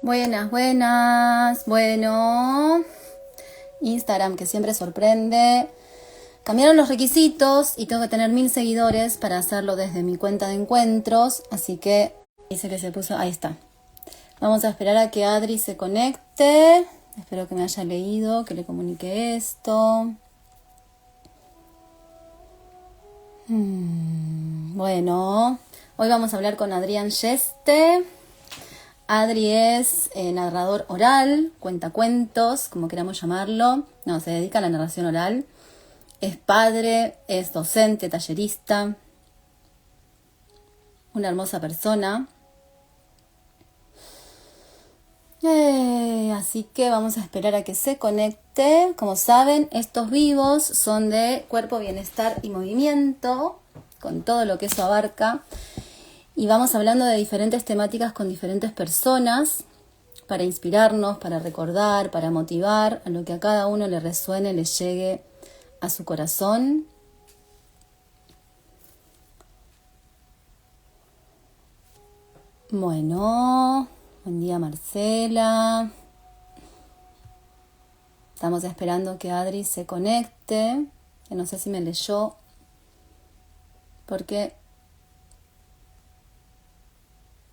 Buenas, buenas. Bueno, Instagram que siempre sorprende. Cambiaron los requisitos y tengo que tener 1000 seguidores para hacerlo desde mi cuenta de encuentros. Así que dice que se puso... Ahí está. Vamos a esperar a que Adri se conecte. Espero que me haya leído, que le comunique esto. Bueno, hoy vamos a hablar con Adrián Yeste. Adri es narrador oral, cuentacuentos, como queramos llamarlo. No, se dedica a la narración oral. Es padre, es docente, tallerista. Una hermosa persona. Así que vamos a esperar a que se conecte. Como saben, estos vivos son de cuerpo, bienestar y movimiento, con todo lo que eso abarca. Y vamos hablando de diferentes temáticas con diferentes personas para inspirarnos, para recordar, para motivar a lo que a cada uno le resuene, le llegue a su corazón. Bueno, buen día Marcela. Estamos esperando que Adri se conecte, que no sé si me leyó, porque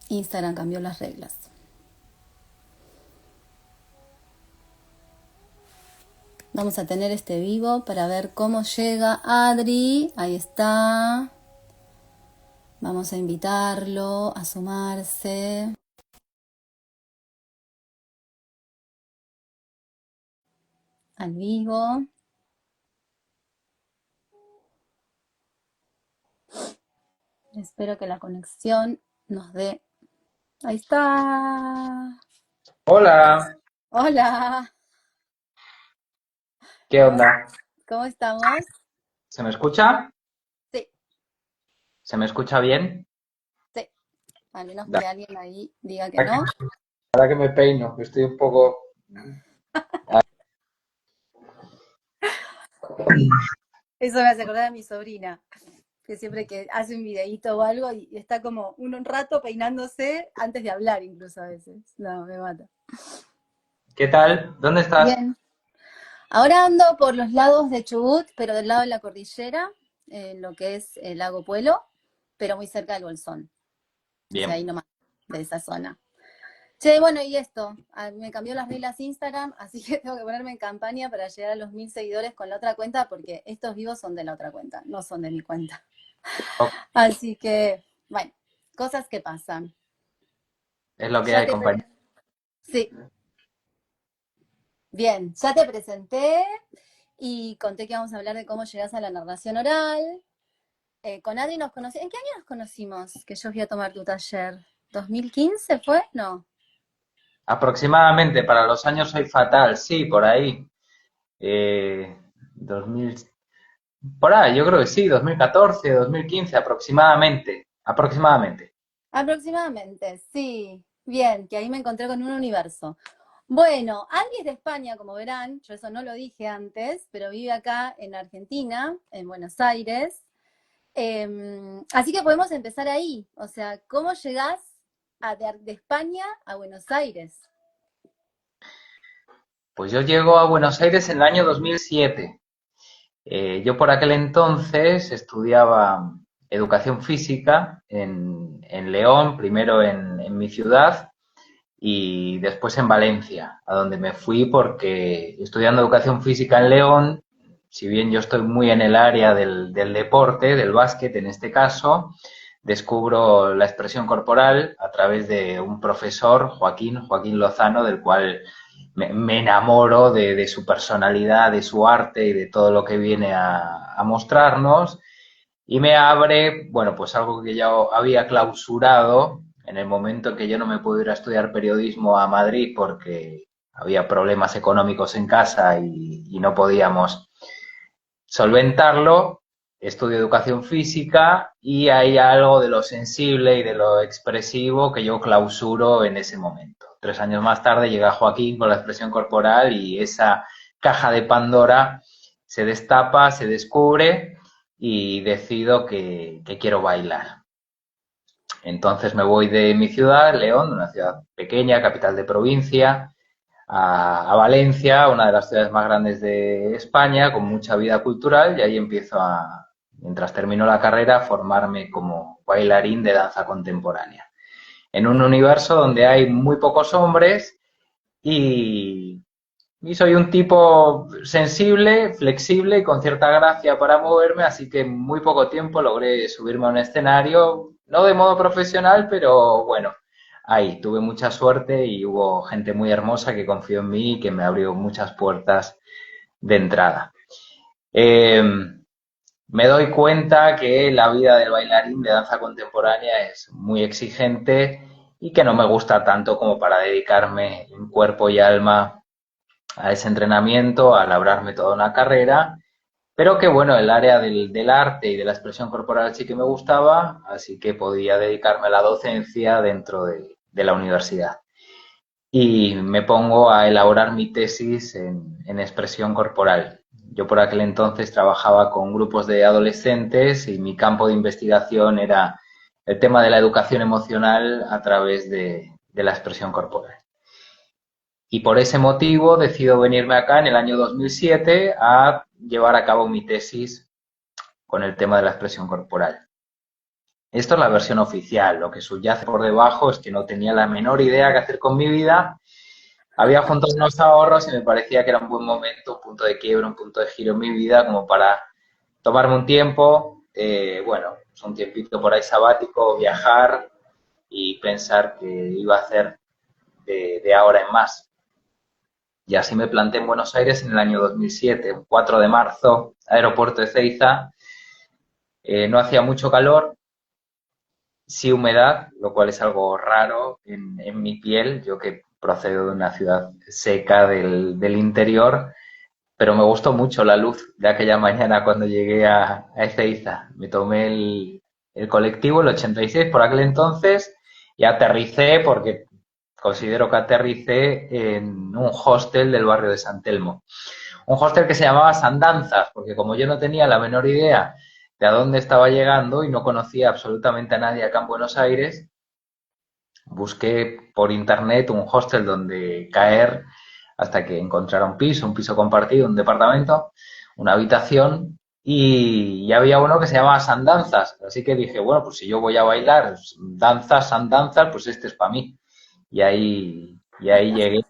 Instagram cambió las reglas. Vamos a tener este vivo para ver cómo llega Adri. Ahí está. Vamos a invitarlo a sumarse al vivo. Espero que la conexión nos dé. Ahí está. Hola, Hola. ¿qué onda? ¿Cómo estamos? ¿Se me escucha? Sí, ¿Se me escucha bien? sí. A menos Da- que alguien ahí diga que no. Ahora que me peino, que estoy un poco... Eso me hace acordar a mi sobrina, que siempre que hace un videíto o algo y está como un rato peinándose antes de hablar incluso a veces. No, me mata. ¿Qué tal? ¿Dónde estás? Bien. Ahora ando por los lados de Chubut, pero del lado de la cordillera, en lo que es el lago Puelo, pero muy cerca del Bolsón. O sea, ahí Bien. nomás, de esa zona. Che, bueno, y esto, me cambió las reglas Instagram, así que tengo que ponerme en campaña para llegar a los 1000 seguidores con la otra cuenta, porque estos vivos son de la otra cuenta, no son de mi cuenta. Ok, Así que, bueno, cosas que pasan. es lo que Ya hay, te, compañero. sí, bien, ya te presenté y conté que vamos a hablar de cómo llegas a la narración oral. Con Adri nos conocimos. ¿En qué año nos conocimos? Que yo fui a tomar tu taller. ¿2015 fue? No. Aproximadamente, para los años soy fatal, sí, por ahí. 2000... Por ahí, yo creo que sí, 2014, 2015, aproximadamente. Aproximadamente. Aproximadamente, sí. Bien, que ahí me encontré con un universo. Bueno, Adri es de España, como verán. Yo eso no lo dije antes, pero vive acá en Argentina, en Buenos Aires. Así que podemos empezar ahí. O sea, ¿cómo llegás de España a Buenos Aires? Pues yo llego a Buenos Aires en el año 2007. Yo por aquel entonces estudiaba educación física en León, primero en mi ciudad y después en Valencia, a donde me fui porque estudiando educación física en León, si bien yo estoy muy en el área del deporte, del básquet en este caso, descubro la expresión corporal a través de un profesor, Joaquín Lozano, del cual me enamoro de su personalidad, de su arte y de todo lo que viene a mostrarnos. Y me abre, bueno, pues algo que ya había clausurado en el momento en que yo no me pude ir a estudiar periodismo a Madrid porque había problemas económicos en casa y no podíamos solventarlo. Estudio educación física y hay algo de lo sensible y de lo expresivo que yo clausuro en ese momento. 3 años más tarde llega Joaquín con la expresión corporal y esa caja de Pandora se destapa, se descubre y decido que quiero bailar. Entonces me voy de mi ciudad, León, una ciudad pequeña, capital de provincia, a Valencia, una de las ciudades más grandes de España, con mucha vida cultural, y ahí empiezo a, mientras termino la carrera, a formarme como bailarín de danza contemporánea. En un universo donde hay muy pocos hombres y, y soy un tipo sensible, flexible y con cierta gracia para moverme, así que en muy poco tiempo logré subirme a un escenario, no de modo profesional, pero bueno, ahí tuve mucha suerte y hubo gente muy hermosa que confió en mí y que me abrió muchas puertas de entrada. Eh, Me doy cuenta que la vida del bailarín de danza contemporánea es muy exigente y que no me gusta tanto como para dedicarme en cuerpo y alma a ese entrenamiento, a labrarme toda una carrera, pero que bueno, el área del arte y de la expresión corporal sí que me gustaba, así que podía dedicarme a la docencia dentro de la universidad. Y me pongo a elaborar mi tesis en expresión corporal. Yo por aquel entonces trabajaba con grupos de adolescentes y mi campo de investigación era el tema de la educación emocional a través de la expresión corporal. Y por ese motivo decido venirme acá en el año 2007 a llevar a cabo mi tesis con el tema de la expresión corporal. Esto es la versión oficial. Lo que subyace por debajo es que no tenía la menor idea qué hacer con mi vida. Había juntado unos ahorros y me parecía que era un buen momento, un punto de quiebre, un punto de giro en mi vida, como para tomarme un tiempo, bueno, pues un tiempito por ahí sabático, viajar y pensar qué iba a hacer de ahora en más. Y así me planté en Buenos Aires en el año 2007, un 4 de marzo, aeropuerto de Ezeiza. No hacía mucho calor, sí humedad, lo cual es algo raro en mi piel, yo que procedo de una ciudad seca del interior, pero me gustó mucho la luz de aquella mañana cuando llegué a Ezeiza. Me tomé el colectivo, el 86 por aquel entonces, y aterricé porque considero que aterricé en un hostel del barrio de San Telmo. Un hostel que se llamaba Sandanzas, porque como yo no tenía la menor idea de a dónde estaba llegando y no conocía absolutamente a nadie acá en Buenos Aires, busqué por internet un hostel donde caer hasta que encontrara un piso compartido, un departamento, una habitación y había uno que se llamaba Sandanzas. Así que dije, bueno, pues si yo voy a bailar danzas, Sandanzas, pues este es para mí. Y ahí llegué,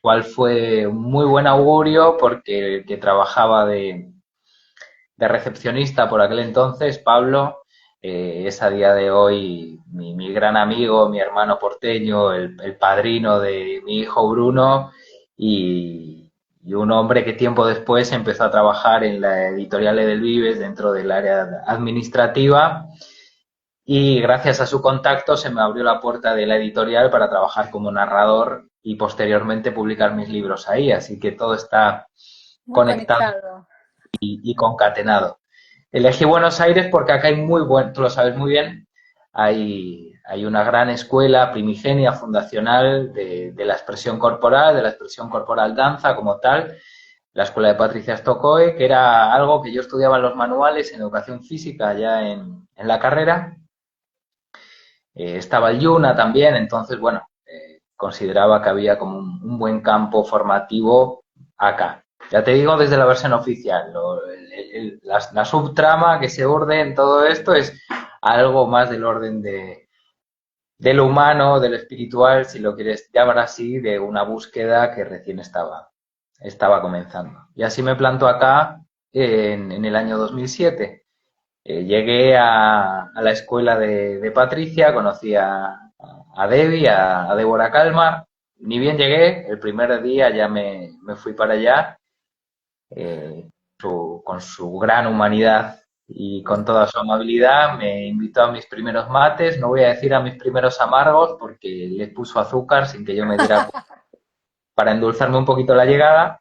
cual fue un muy buen augurio porque el que trabajaba de recepcionista por aquel entonces, Pablo, es a día de hoy mi gran amigo, mi hermano porteño, el padrino de mi hijo Bruno y un hombre que tiempo después empezó a trabajar en la editorial Edelvives dentro del área administrativa y gracias a su contacto se me abrió la puerta de la editorial para trabajar como narrador y posteriormente publicar mis libros ahí, así que todo está Muy conectado conectado. y concatenado. Elegí Buenos Aires porque acá hay muy buen, tú lo sabes muy bien, hay una gran escuela primigenia, fundacional de la expresión corporal, de la expresión corporal danza como tal, la escuela de Patricia Stokoe, que era algo que yo estudiaba en los manuales en educación física ya en la carrera. Estaba el Yuna también, entonces, bueno, consideraba que había como un buen campo formativo acá. Ya te digo desde la versión oficial, la subtrama que se urde en todo esto es algo más del orden de lo humano, de lo espiritual, si lo quieres llamar así, de una búsqueda que recién estaba comenzando. Y así me planto acá en el año 2007. Llegué a la escuela de Patricia, conocí a Debbie, a Débora Calmar. Ni bien llegué, el primer día ya me fui para allá, con su gran humanidad y con toda su amabilidad. Me invitó a mis primeros mates, no voy a decir a mis primeros amargos porque le puso azúcar sin que yo me diera cuenta, para endulzarme un poquito la llegada.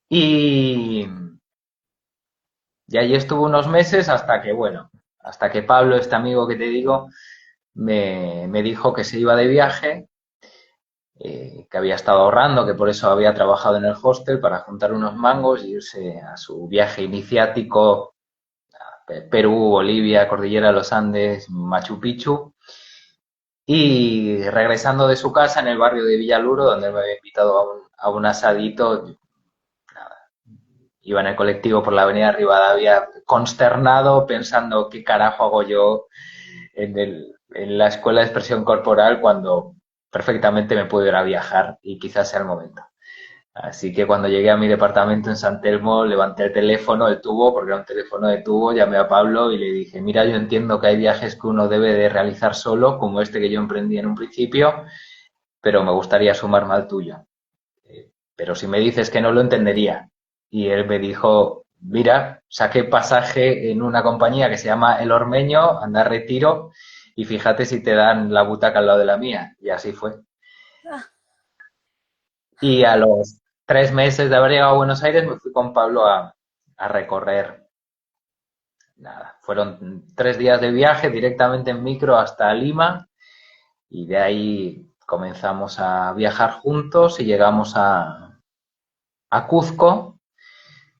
Y, y allí estuve unos meses hasta que, bueno, hasta que Pablo, este amigo que te digo, me dijo que se iba de viaje, que había estado ahorrando, que por eso había trabajado en el hostel para juntar unos mangos y irse a su viaje iniciático Perú, Bolivia, Cordillera de los Andes, Machu Picchu. Y regresando de su casa en el barrio de Villaluro, donde él me había invitado a un asadito, iba en el colectivo por la avenida Rivadavia, consternado, pensando qué carajo hago yo en la escuela de expresión corporal cuando perfectamente me puedo ir a viajar y quizás sea el momento. Así que cuando llegué a mi departamento en San Telmo, levanté el teléfono, el tubo, porque era un teléfono de tubo, llamé a Pablo y le dije, mira, yo entiendo que hay viajes que uno debe de realizar solo, como este que yo emprendí en un principio, pero me gustaría sumarme al tuyo. Pero si me dices que no lo entendería. Y él me dijo, mira, saqué pasaje en una compañía que se llama El Ormeño, anda a Retiro, y fíjate si te dan la butaca al lado de la mía. Y así fue. Ah, Y a los 3 meses de haber llegado a Buenos Aires me fui con Pablo a recorrer. Nada, fueron 3 días de viaje directamente en micro hasta Lima y de ahí comenzamos a viajar juntos y llegamos a Cuzco.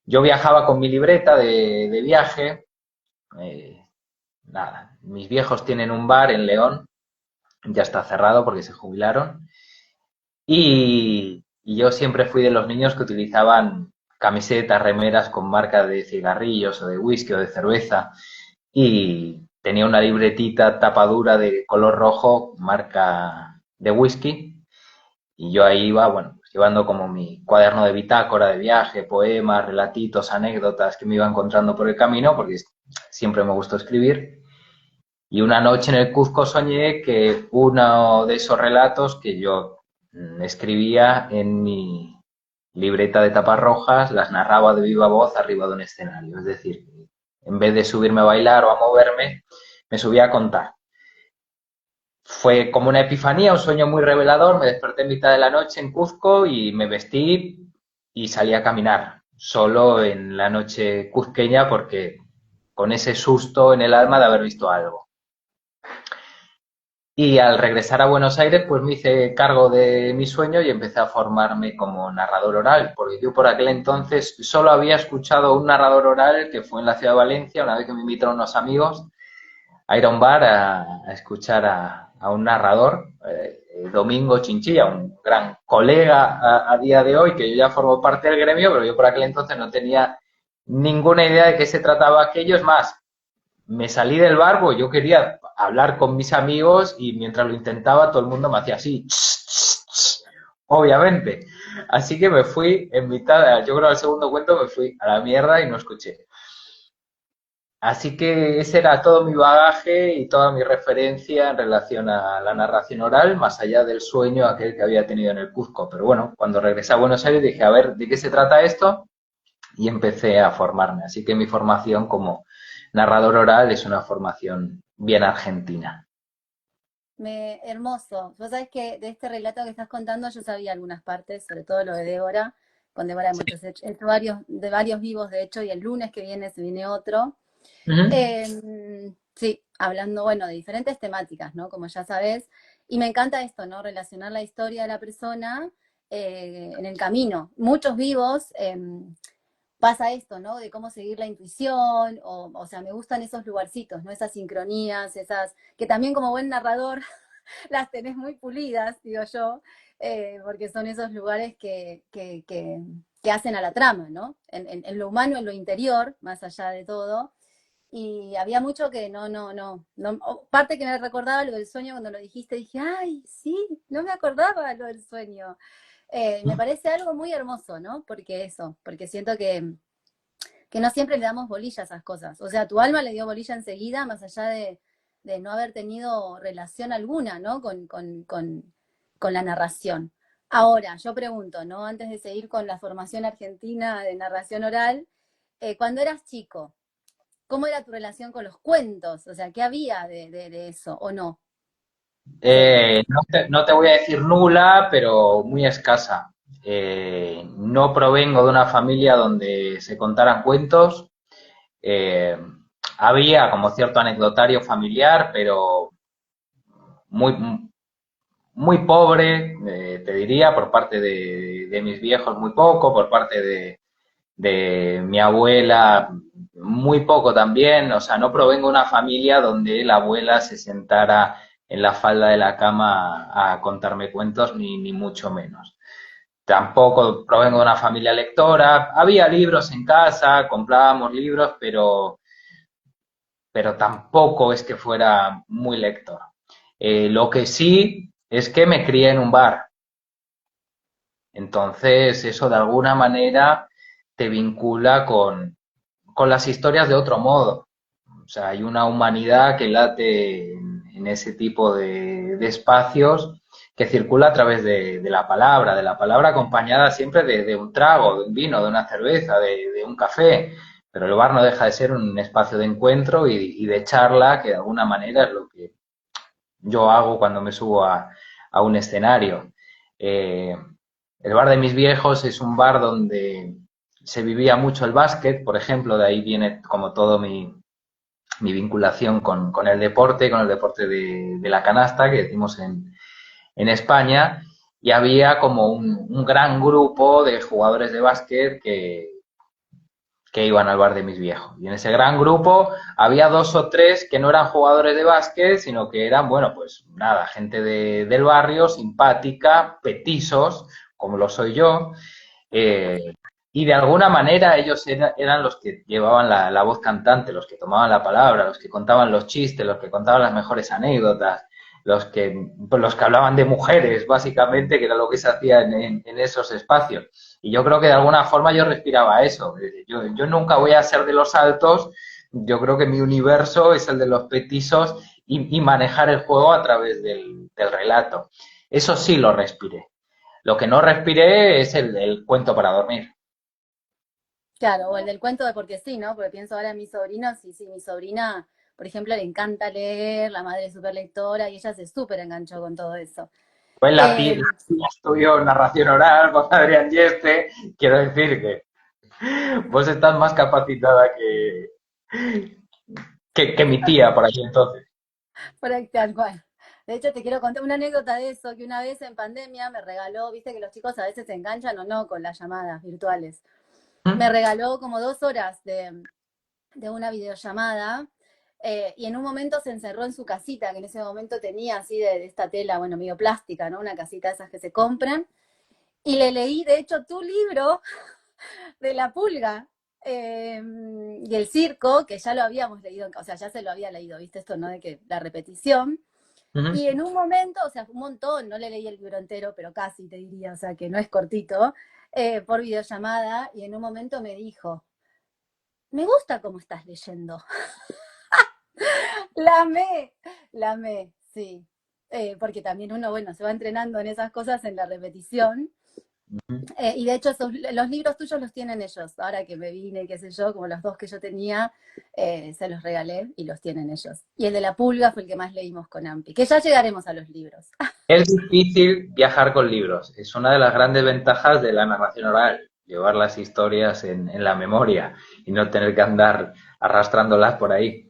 Yo viajaba con mi libreta de viaje. eh, Nada, mis viejos tienen un bar en León, ya está cerrado porque se jubilaron. Y yo siempre fui de los niños que utilizaban camisetas, remeras con marcas de cigarrillos o de whisky o de cerveza. Y tenía una libretita tapadura de color rojo, marca de whisky. Y yo ahí iba, bueno, pues llevando como mi cuaderno de bitácora de viaje, poemas, relatitos, anécdotas que me iba encontrando por el camino, porque siempre me gustó escribir. Y una noche en el Cuzco soñé que uno de esos relatos que yo escribía en mi libreta de tapas rojas, las narraba de viva voz arriba de un escenario. Es decir, en vez de subirme a bailar o a moverme, me subía a contar. Fue como una epifanía, un sueño muy revelador. Me desperté en mitad de la noche en Cuzco y me vestí y salí a caminar, solo en la noche cuzqueña, porque con ese susto en el alma de haber visto algo. Y al regresar a Buenos Aires, pues me hice cargo de mi sueño y empecé a formarme como narrador oral, porque yo por aquel entonces solo había escuchado un narrador oral que fue en la ciudad de Valencia, una vez que me invitaron unos amigos a ir a un bar a escuchar a un narrador, Domingo Chinchilla, un gran colega a día de hoy, que yo ya formo parte del gremio, pero yo por aquel entonces no tenía ninguna idea de qué se trataba aquello. Es más, me salí del bar porque yo quería hablar con mis amigos y mientras lo intentaba todo el mundo me hacía así, obviamente. Así que me fui en mitad, yo creo al segundo cuento me fui a la mierda y no escuché. Así que ese era todo mi bagaje y toda mi referencia en relación a la narración oral, más allá del sueño aquel que había tenido en el Cuzco. Pero bueno, cuando regresé a Buenos Aires dije, a ver, ¿de qué se trata esto? Y empecé a formarme. Así que mi formación como narrador oral es una formación bien argentina. hermoso. Vos sabés que de este relato que estás contando yo sabía algunas partes, sobre todo lo de Débora. Con Débora hemos hecho varios vivos, de hecho, y el lunes que viene se viene otro. Ujú. Sí, hablando, bueno, de diferentes temáticas, ¿no? Como ya sabes. Y me encanta esto, ¿no? Relacionar la historia de la persona en el camino. Muchos vivos pasa esto, ¿no? De cómo seguir la intuición, o sea, me gustan esos lugarcitos, ¿no? Esas sincronías, esas, que también como buen narrador las tenés muy pulidas, digo yo, porque son esos lugares que hacen a la trama, ¿no? En lo humano, en lo interior, más allá de todo. Y había mucho que parte que me recordaba lo del sueño cuando lo dijiste, dije, ay, sí, no me acordaba lo del sueño. Me parece algo muy hermoso, ¿no? Porque siento que no siempre le damos bolilla a esas cosas. O sea, tu alma le dio bolilla enseguida, más allá de no haber tenido relación alguna, ¿no? Con la narración. Ahora, yo pregunto, ¿no? Antes de seguir con la formación argentina de narración oral, cuando eras chico, ¿cómo era tu relación con los cuentos? O sea, ¿qué había de eso o no? No te voy a decir nula, pero muy escasa. No provengo de una familia donde se contaran cuentos. Eh, Había como cierto anecdotario familiar, pero muy, muy pobre, te diría, por parte de mis viejos muy poco, por parte de mi abuela muy poco también, o sea, no provengo de una familia donde la abuela se sentara en la falda de la cama a contarme cuentos, ni mucho menos. Tampoco provengo de una familia lectora, había libros en casa, comprábamos libros, pero tampoco es que fuera muy lector. Lo que sí es que me crié en un bar. Entonces, eso de alguna manera te vincula con las historias de otro modo. O sea, hay una humanidad que late en ese tipo de espacios que circula a través de la palabra acompañada siempre de un trago, de un vino, de una cerveza, de un café. Pero el bar no deja de ser un espacio de encuentro y de charla que de alguna manera es lo que yo hago cuando me subo a un escenario. Eh, el bar de mis viejos es un bar donde se vivía mucho el básquet, por ejemplo, de ahí viene como todo mi vinculación con el deporte de la canasta que decimos en España, y había como un gran grupo de jugadores de básquet que iban al bar de mis viejos. Y en ese gran grupo había dos o tres que no eran jugadores de básquet, sino que eran, bueno, pues nada, gente del barrio, simpática, petisos, como lo soy yo, eh, y de alguna manera ellos eran los que llevaban la voz cantante, los que tomaban la palabra, los que contaban los chistes, los que contaban las mejores anécdotas, los que hablaban de mujeres, básicamente, que era lo que se hacía en esos espacios. Y yo creo que de alguna forma yo respiraba eso. Yo nunca voy a ser de los altos, yo creo que mi universo es el de los petisos y manejar el juego a través del relato. Eso sí lo respiré. Lo que no respiré es el cuento para dormir. Claro, o el del cuento de porque sí, ¿no? Porque pienso ahora en mis sobrinos y sí, mi sobrina, por ejemplo, le encanta leer, la madre es súper lectora y ella se súper enganchó con todo eso. Pues Eh, la tía estudió narración oral con Adrián Yeste. Quiero decir que vos estás más capacitada que mi tía por aquel entonces. por ahí, tal cual. De hecho, te quiero contar una anécdota de eso, que una vez en pandemia me regaló, viste que los chicos a veces se enganchan o no con las llamadas virtuales. Me regaló como 2 horas de una videollamada y en un momento se encerró en su casita, que en ese momento tenía así de esta tela, bueno, medio plástica, ¿no? Una casita de esas que se compran. Y le leí, de hecho, tu libro de La Pulga y el circo, que ya lo habíamos leído, o sea, ya se lo había leído, ¿viste? Esto, ¿no? De que la repetición. Ujú. Y en un momento, o sea, un montón, no le leí el libro entero, pero casi te diría, o sea, que no es cortito, por videollamada, y en un momento me dijo, me gusta cómo estás leyendo. La amé, la amé, sí. Porque también uno, bueno, se va entrenando en esas cosas en la repetición. Y de hecho, los libros tuyos los tienen ellos. Ahora que me vine, qué sé yo, como los dos que yo tenía, se los regalé y los tienen ellos. Y el de la pulga fue el que más leímos con Ampi, que ya llegaremos a los libros. Es difícil viajar con libros. Es una de las grandes ventajas de la narración oral, llevar las historias en la memoria y no tener que andar arrastrándolas por ahí.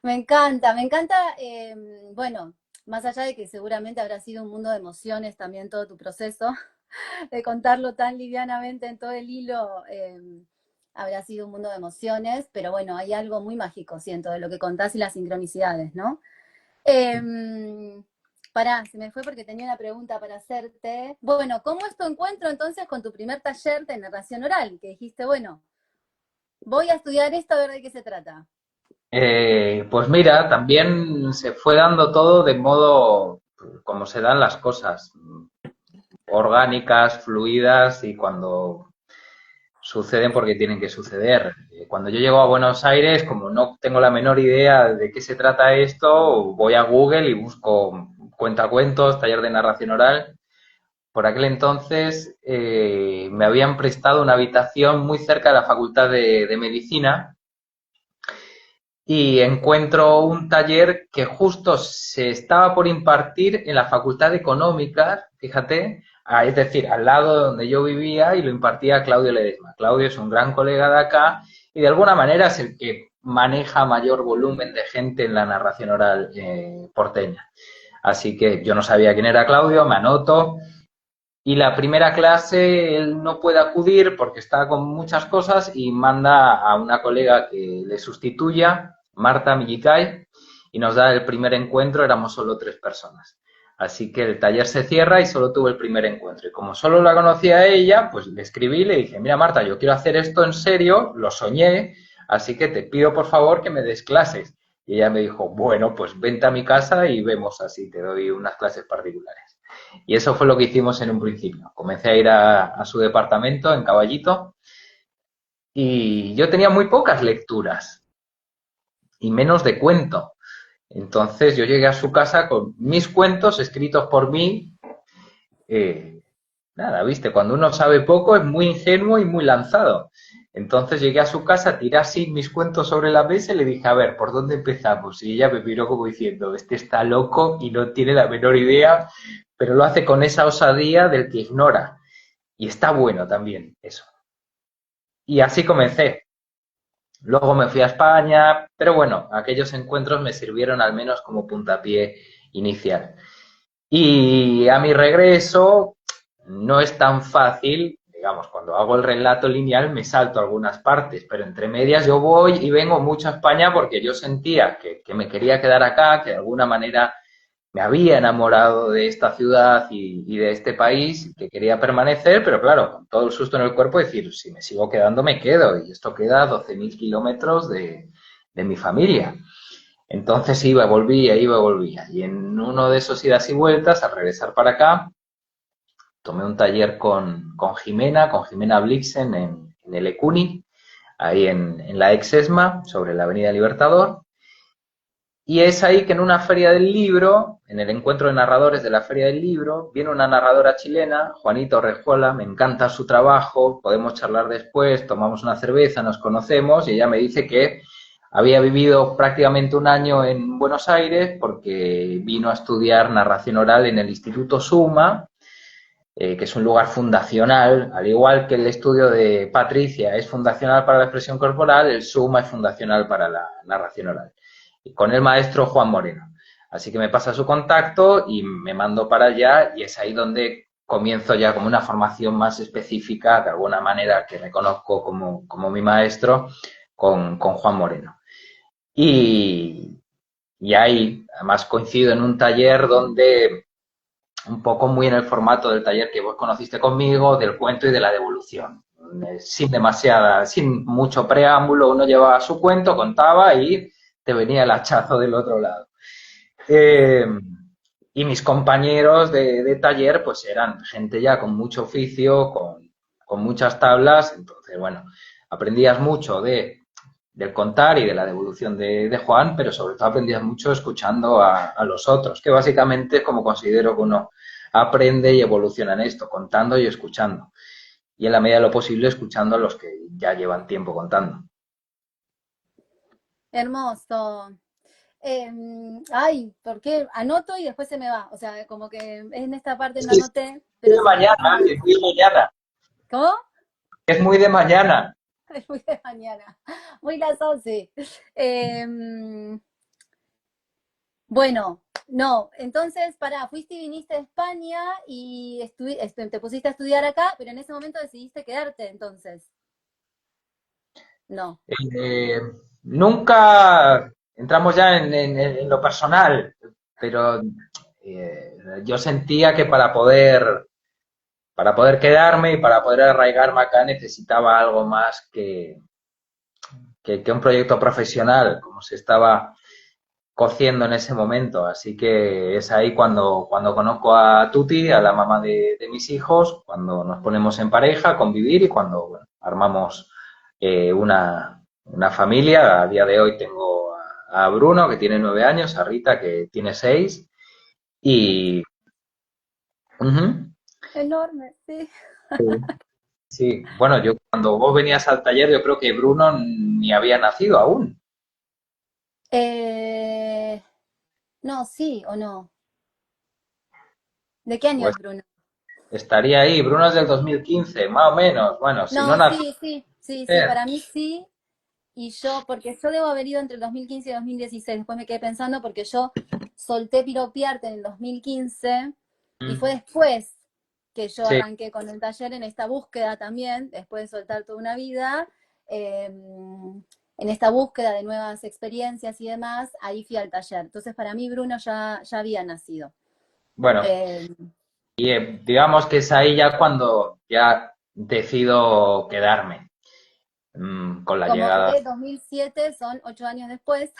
Me encanta, bueno, más allá de que seguramente habrá sido un mundo de emociones también todo tu proceso, de contarlo tan livianamente en todo el hilo, habrá sido un mundo de emociones, pero bueno, hay algo muy mágico, siento, de lo que contás y las sincronicidades, ¿no? Eh, Pará, se me fue porque tenía una pregunta para hacerte. Bueno, ¿cómo es tu encuentro entonces con tu primer taller de narración oral? Que dijiste, bueno, voy a estudiar esto a ver de qué se trata. Pues mira, también se fue dando todo de modo como se dan las cosas, orgánicas, fluidas y cuando suceden porque tienen que suceder. Cuando yo llego a Buenos Aires, como no tengo la menor idea de qué se trata esto, voy a Google y busco cuentacuentos, taller de narración oral. Por aquel entonces me habían prestado una habitación muy cerca de la Facultad de Medicina y encuentro un taller que justo se estaba por impartir en la Facultad de Económicas, fíjate, es decir, al lado de donde yo vivía y lo impartía Claudio Ledesma. Claudio es un gran colega de acá y de alguna manera es el que maneja mayor volumen de gente en la narración oral porteña. Así que yo no sabía quién era Claudio, me anoto y la primera clase él no puede acudir porque está con muchas cosas y manda a una colega que le sustituya, Marta Millicay, y nos da el primer encuentro, éramos solo 3 personas. Así que el taller se cierra y solo tuve el primer encuentro. Y como solo la conocía a ella, pues le escribí y le dije, mira Marta, yo quiero hacer esto en serio, lo soñé, así que te pido por favor que me des clases. Y ella me dijo, bueno, pues vente a mi casa y vemos así, te doy unas clases particulares. Y eso fue lo que hicimos en un principio. Comencé a ir a su departamento en Caballito y yo tenía muy pocas lecturas y menos de cuento. Entonces yo llegué a su casa con mis cuentos escritos por mí. eh, Nada, viste, cuando uno sabe poco es muy ingenuo y muy lanzado. Entonces llegué a su casa, tiré así mis cuentos sobre la mesa y le dije, a ver, ¿por dónde empezamos? Y ella me miró como diciendo, este está loco y no tiene la menor idea, pero lo hace con esa osadía del que ignora. Y está bueno también eso. Y así comencé. Luego me fui a España, pero bueno, aquellos encuentros me sirvieron al menos como puntapié inicial. Y a mi regreso no es tan fácil, digamos, cuando hago el relato lineal me salto algunas partes, pero entre medias yo voy y vengo mucho a España porque yo sentía que me quería quedar acá, que de alguna manera me había enamorado de esta ciudad y de este país, que quería permanecer, pero claro, con todo el susto en el cuerpo, decir, si me sigo quedando, me quedo. Y esto queda a 12.000 kilómetros de mi familia. Entonces iba y volvía. Y en uno de esos idas y vueltas, al regresar para acá, tomé un taller con Jimena Blixen en el ECUNI, ahí en la ex ESMA, sobre la Avenida Libertador. Y es ahí que en una feria del libro, en el encuentro de narradores de la feria del libro, viene una narradora chilena, Juanita Orejuela, me encanta su trabajo, podemos charlar después, tomamos una cerveza, nos conocemos, y ella me dice que había vivido prácticamente un año en Buenos Aires porque vino a estudiar narración oral en el Instituto Suma, que es un lugar fundacional, al igual que el estudio de Patricia es fundacional para la expresión corporal, el Suma es fundacional para la narración oral. Y con el maestro Juan Moreno. Así que me pasa su contacto y me mando para allá y es ahí donde comienzo ya como una formación más específica, de alguna manera que reconozco como mi maestro, con Juan Moreno. Y, y ahí, además coincido en un taller donde un poco muy en el formato del taller que vos conociste conmigo, del cuento y de la devolución. Sin mucho preámbulo, uno llevaba su cuento, contaba y te venía el hachazo del otro lado. Eh, y mis compañeros de taller, pues eran gente ya con mucho oficio, con muchas tablas, entonces, bueno, aprendías mucho del contar y de la devolución de Juan, pero sobre todo aprendías mucho escuchando a los otros, que básicamente es como considero que uno aprende y evoluciona en esto, contando y escuchando. Y en la medida de lo posible escuchando a los que ya llevan tiempo contando. Hermoso. Ay, ¿por qué? Anoto y después se me va. O sea, como que en esta parte no Sí, sí, anoté, es pero de se me mañana, va. es muy de mañana, ¿Cómo? es muy de mañana. Es muy de mañana. Muy las 11. Em, bueno, no. Entonces, pará, fuiste y viniste de España y te pusiste a estudiar acá, pero en ese momento decidiste quedarte, entonces. No. Eh, Nunca entramos ya en lo personal, pero yo sentía que para poder quedarme y para poder arraigarme acá necesitaba algo más que un proyecto profesional, como se estaba cociendo en ese momento. Así que es ahí cuando conozco a Tuti, a la mamá de mis hijos, cuando nos ponemos en pareja a convivir y cuando bueno, armamos una familia. A día de hoy tengo a Bruno, que tiene 9 años, a Rita, que tiene 6. Y ujú, Enorme, sí. sí, bueno, yo cuando vos venías al taller, yo creo que Bruno ni había nacido aún. Eh, no, sí o no. ¿De qué año Pues es Bruno? estaría ahí. Bruno es del 2015, más o menos. Bueno, si no No, nació. sí, sí, sí, sí, para mí sí. Y yo, porque yo debo haber ido entre el 2015 y 2016, después me quedé pensando porque yo solté Piropiarte en el 2015 y fue después que yo Sí, arranqué con el taller en esta búsqueda también, después de soltar toda una vida, en esta búsqueda de nuevas experiencias y demás, ahí fui al taller. Entonces, para mí, Bruno ya había nacido. bueno, Eh, y digamos que es ahí ya cuando ya decido quedarme con la Como llegada. fue 2007, son 8 años después,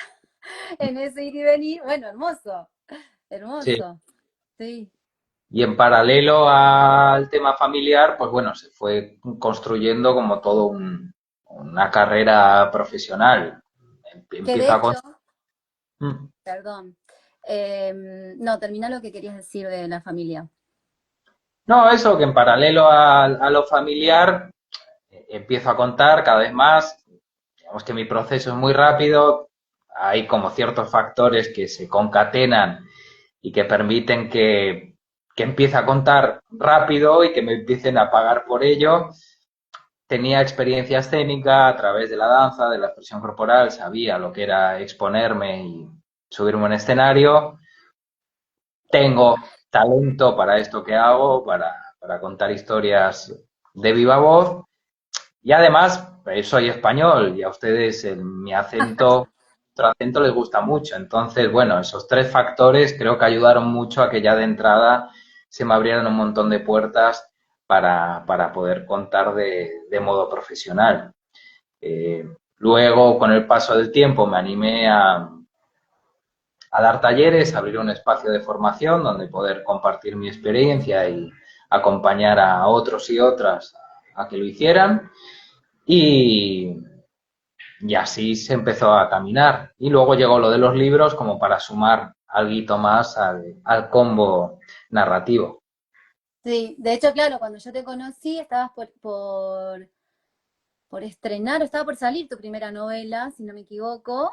en ese ir y venir, bueno, hermoso, Sí. hermoso, sí. Y en paralelo al tema familiar, pues bueno, se fue construyendo como todo una carrera profesional. Que de Empieza con... hecho, Mm. perdón, no, termina lo que querías decir de la familia. No, eso, que en paralelo a lo familiar, empiezo a contar cada vez más. Digamos que mi proceso es muy rápido, hay como ciertos factores que se concatenan y que permiten que empiece a contar rápido y que me empiecen a pagar por ello. Tenía experiencia escénica a través de la danza, de la expresión corporal, sabía lo que era exponerme y subirme a un escenario. Tengo talento para esto que hago, para contar historias de viva voz. Y además, soy español y a ustedes mi acento, nuestro acento les gusta mucho. Entonces, bueno, esos tres factores creo que ayudaron mucho a que ya de entrada se me abrieran un montón de puertas para poder contar de modo profesional. Luego, con el paso del tiempo, me animé a dar talleres, a abrir un espacio de formación donde poder compartir mi experiencia y acompañar a otros y otras a que lo hicieran. Y, y así se empezó a caminar. Y luego llegó lo de los libros como para sumar algo más al combo narrativo. Sí, de hecho, claro, cuando yo te conocí, estabas por estrenar, o estaba por salir tu primera novela, si no me equivoco.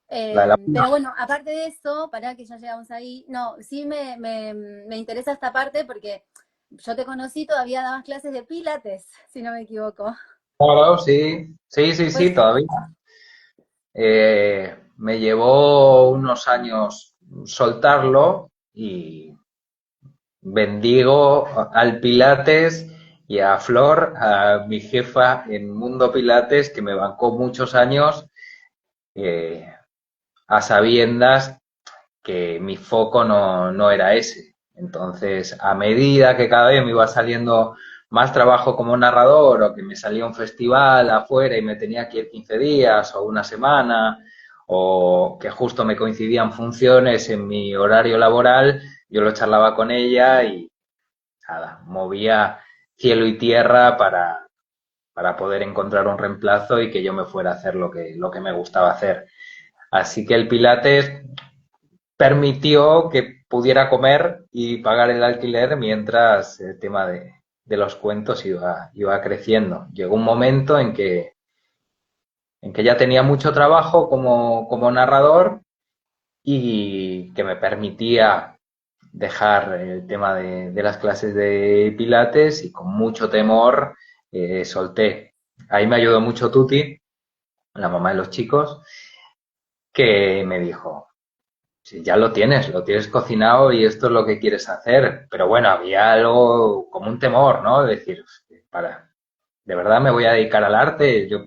La de la... Pero bueno, aparte de eso, para que ya llegamos ahí, no, sí me interesa esta parte porque yo te conocí, todavía dabas clases de pilates, si no me equivoco. Claro, sí, sí, sí, sí, Pues todavía. Me llevó unos años soltarlo y bendigo al Pilates y a Flor, a mi jefa en Mundo Pilates, que me bancó muchos años eh, a sabiendas que mi foco no era ese. Entonces, a medida que cada vez me iba saliendo más trabajo como narrador o que me salía un festival afuera y me tenía que ir 15 días o una semana o que justo me coincidían funciones en mi horario laboral, yo lo charlaba con ella y nada, movía cielo y tierra para poder encontrar un reemplazo y que yo me fuera a hacer lo que me gustaba hacer. Así que el Pilates permitió que pudiera comer y pagar el alquiler mientras el tema de los cuentos iba creciendo. Llegó un momento en que ya tenía mucho trabajo como narrador y que me permitía dejar el tema de las clases de Pilates y con mucho temor solté. Ahí me ayudó mucho Tuti, la mamá de los chicos, que me dijo, sí, ya lo tienes cocinado y esto es lo que quieres hacer. Pero bueno, había algo como un temor, ¿no? De decir, para, ¿de verdad me voy a dedicar al arte? Yo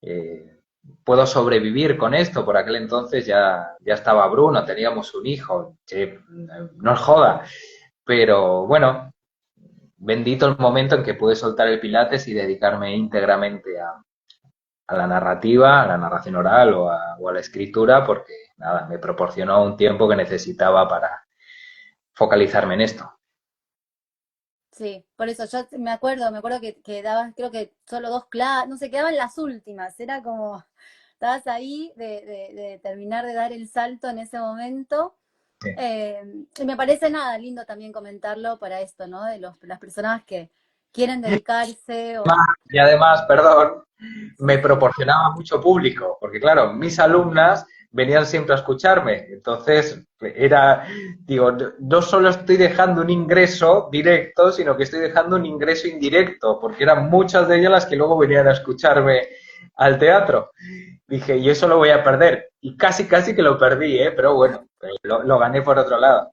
eh, puedo sobrevivir con esto. Por aquel entonces ya estaba Bruno, teníamos un hijo. Che, no es joda. Pero bueno, bendito el momento en que pude soltar el Pilates y dedicarme íntegramente a la narrativa, a la narración oral o a la escritura, porque nada, me proporcionó un tiempo que necesitaba para focalizarme en esto. sí, por eso yo me acuerdo que dabas, creo que solo 2 clases, no sé, quedaban las últimas, era como, estabas ahí de terminar de dar el salto en ese momento. Sí. Y me parece nada lindo también comentarlo para esto, ¿no? De las personas que quieren dedicarse o... Y además, perdón, me Sí, sí. proporcionaba mucho público, porque claro, mis alumnas venían siempre a escucharme. Entonces, digo, no solo estoy dejando un ingreso directo, sino que estoy dejando un ingreso indirecto, porque eran muchas de ellas las que luego venían a escucharme al teatro. Dije, y eso lo voy a perder. Y casi, casi que lo perdí, ¿eh? Pero bueno, lo gané por otro lado.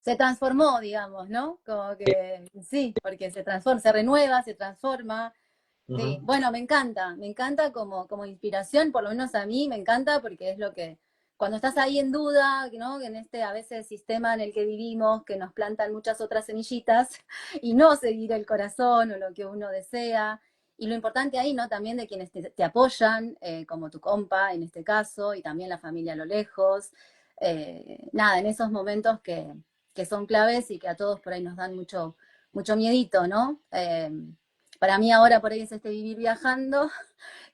se transformó, digamos, ¿no? Como que sí, porque se transforma, se renueva, se transforma. Sí, Ujú. bueno, me encanta como inspiración, por lo menos a mí me encanta porque es lo que, cuando estás ahí en duda, ¿no? En este a veces sistema en el que vivimos, que nos plantan muchas otras semillitas y no seguir el corazón o lo que uno desea. Y lo importante ahí, ¿no? También de quienes te apoyan, como tu compa en este caso, y también la familia a lo lejos. Nada, en esos momentos que son claves y que a todos por ahí nos dan mucho, mucho miedito, ¿no? Para mí ahora por ahí es este vivir viajando,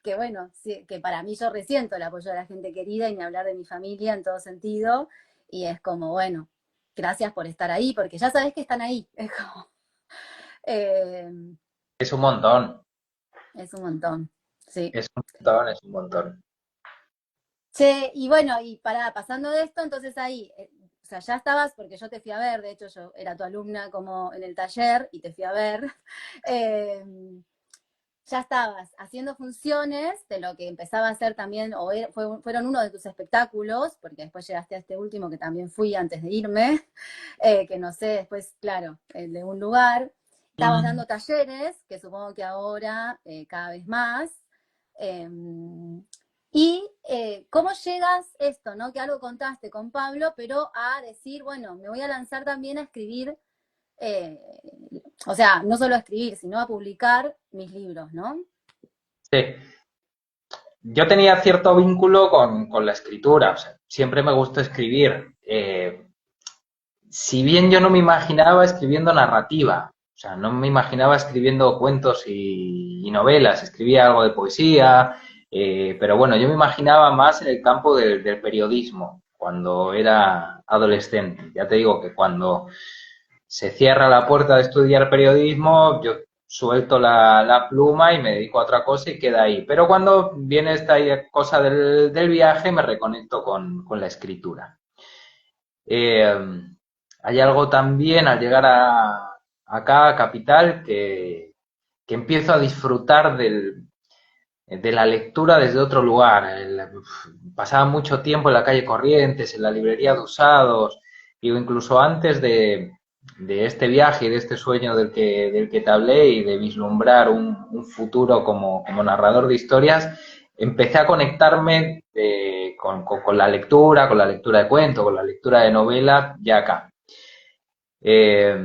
que bueno, sí, que para mí yo resiento el apoyo de la gente querida y ni hablar de mi familia en todo sentido, y es como, bueno, gracias por estar ahí, porque ya sabes que están ahí, es como, eh, Es un montón, es un montón, sí. es un montón, es un montón. Che, y bueno, y pasando de esto, entonces ahí, o sea, ya estabas, porque yo te fui a ver, de hecho yo era tu alumna como en el taller y te fui a ver, eh, ya estabas haciendo funciones de lo que empezaba a hacer también, fueron uno de tus espectáculos, porque después llegaste a este último que también fui antes de irme, que no sé, después, claro, el de un lugar. Estabas Mm. dando talleres, que supongo que ahora cada vez más. Eh, ¿Cómo llegas esto, no? Que algo contaste con Pablo, pero a decir, bueno, me voy a lanzar también a escribir, eh, o sea, no solo a escribir, sino a publicar mis libros, ¿no? Sí. Yo tenía cierto vínculo con la escritura, o sea, siempre me gustó escribir. Si bien yo no me imaginaba escribiendo narrativa, o sea, no me imaginaba escribiendo cuentos y novelas, escribía algo de poesía, pero bueno, yo me imaginaba más en el campo del periodismo cuando era adolescente. Ya te digo que cuando se cierra la puerta de estudiar periodismo, yo suelto la pluma y me dedico a otra cosa y queda ahí. Pero cuando viene esta cosa del viaje, me reconecto con la escritura. Eh, Hay algo también al llegar acá a Capital que empiezo a disfrutar de la lectura desde otro lugar. Pasaba mucho tiempo en la calle Corrientes, en la librería de usados, digo, incluso antes de este viaje y de este sueño del que te hablé y de vislumbrar un futuro como narrador de historias, empecé a conectarme con con la lectura de cuentos, con la lectura de novela, ya acá. Eh,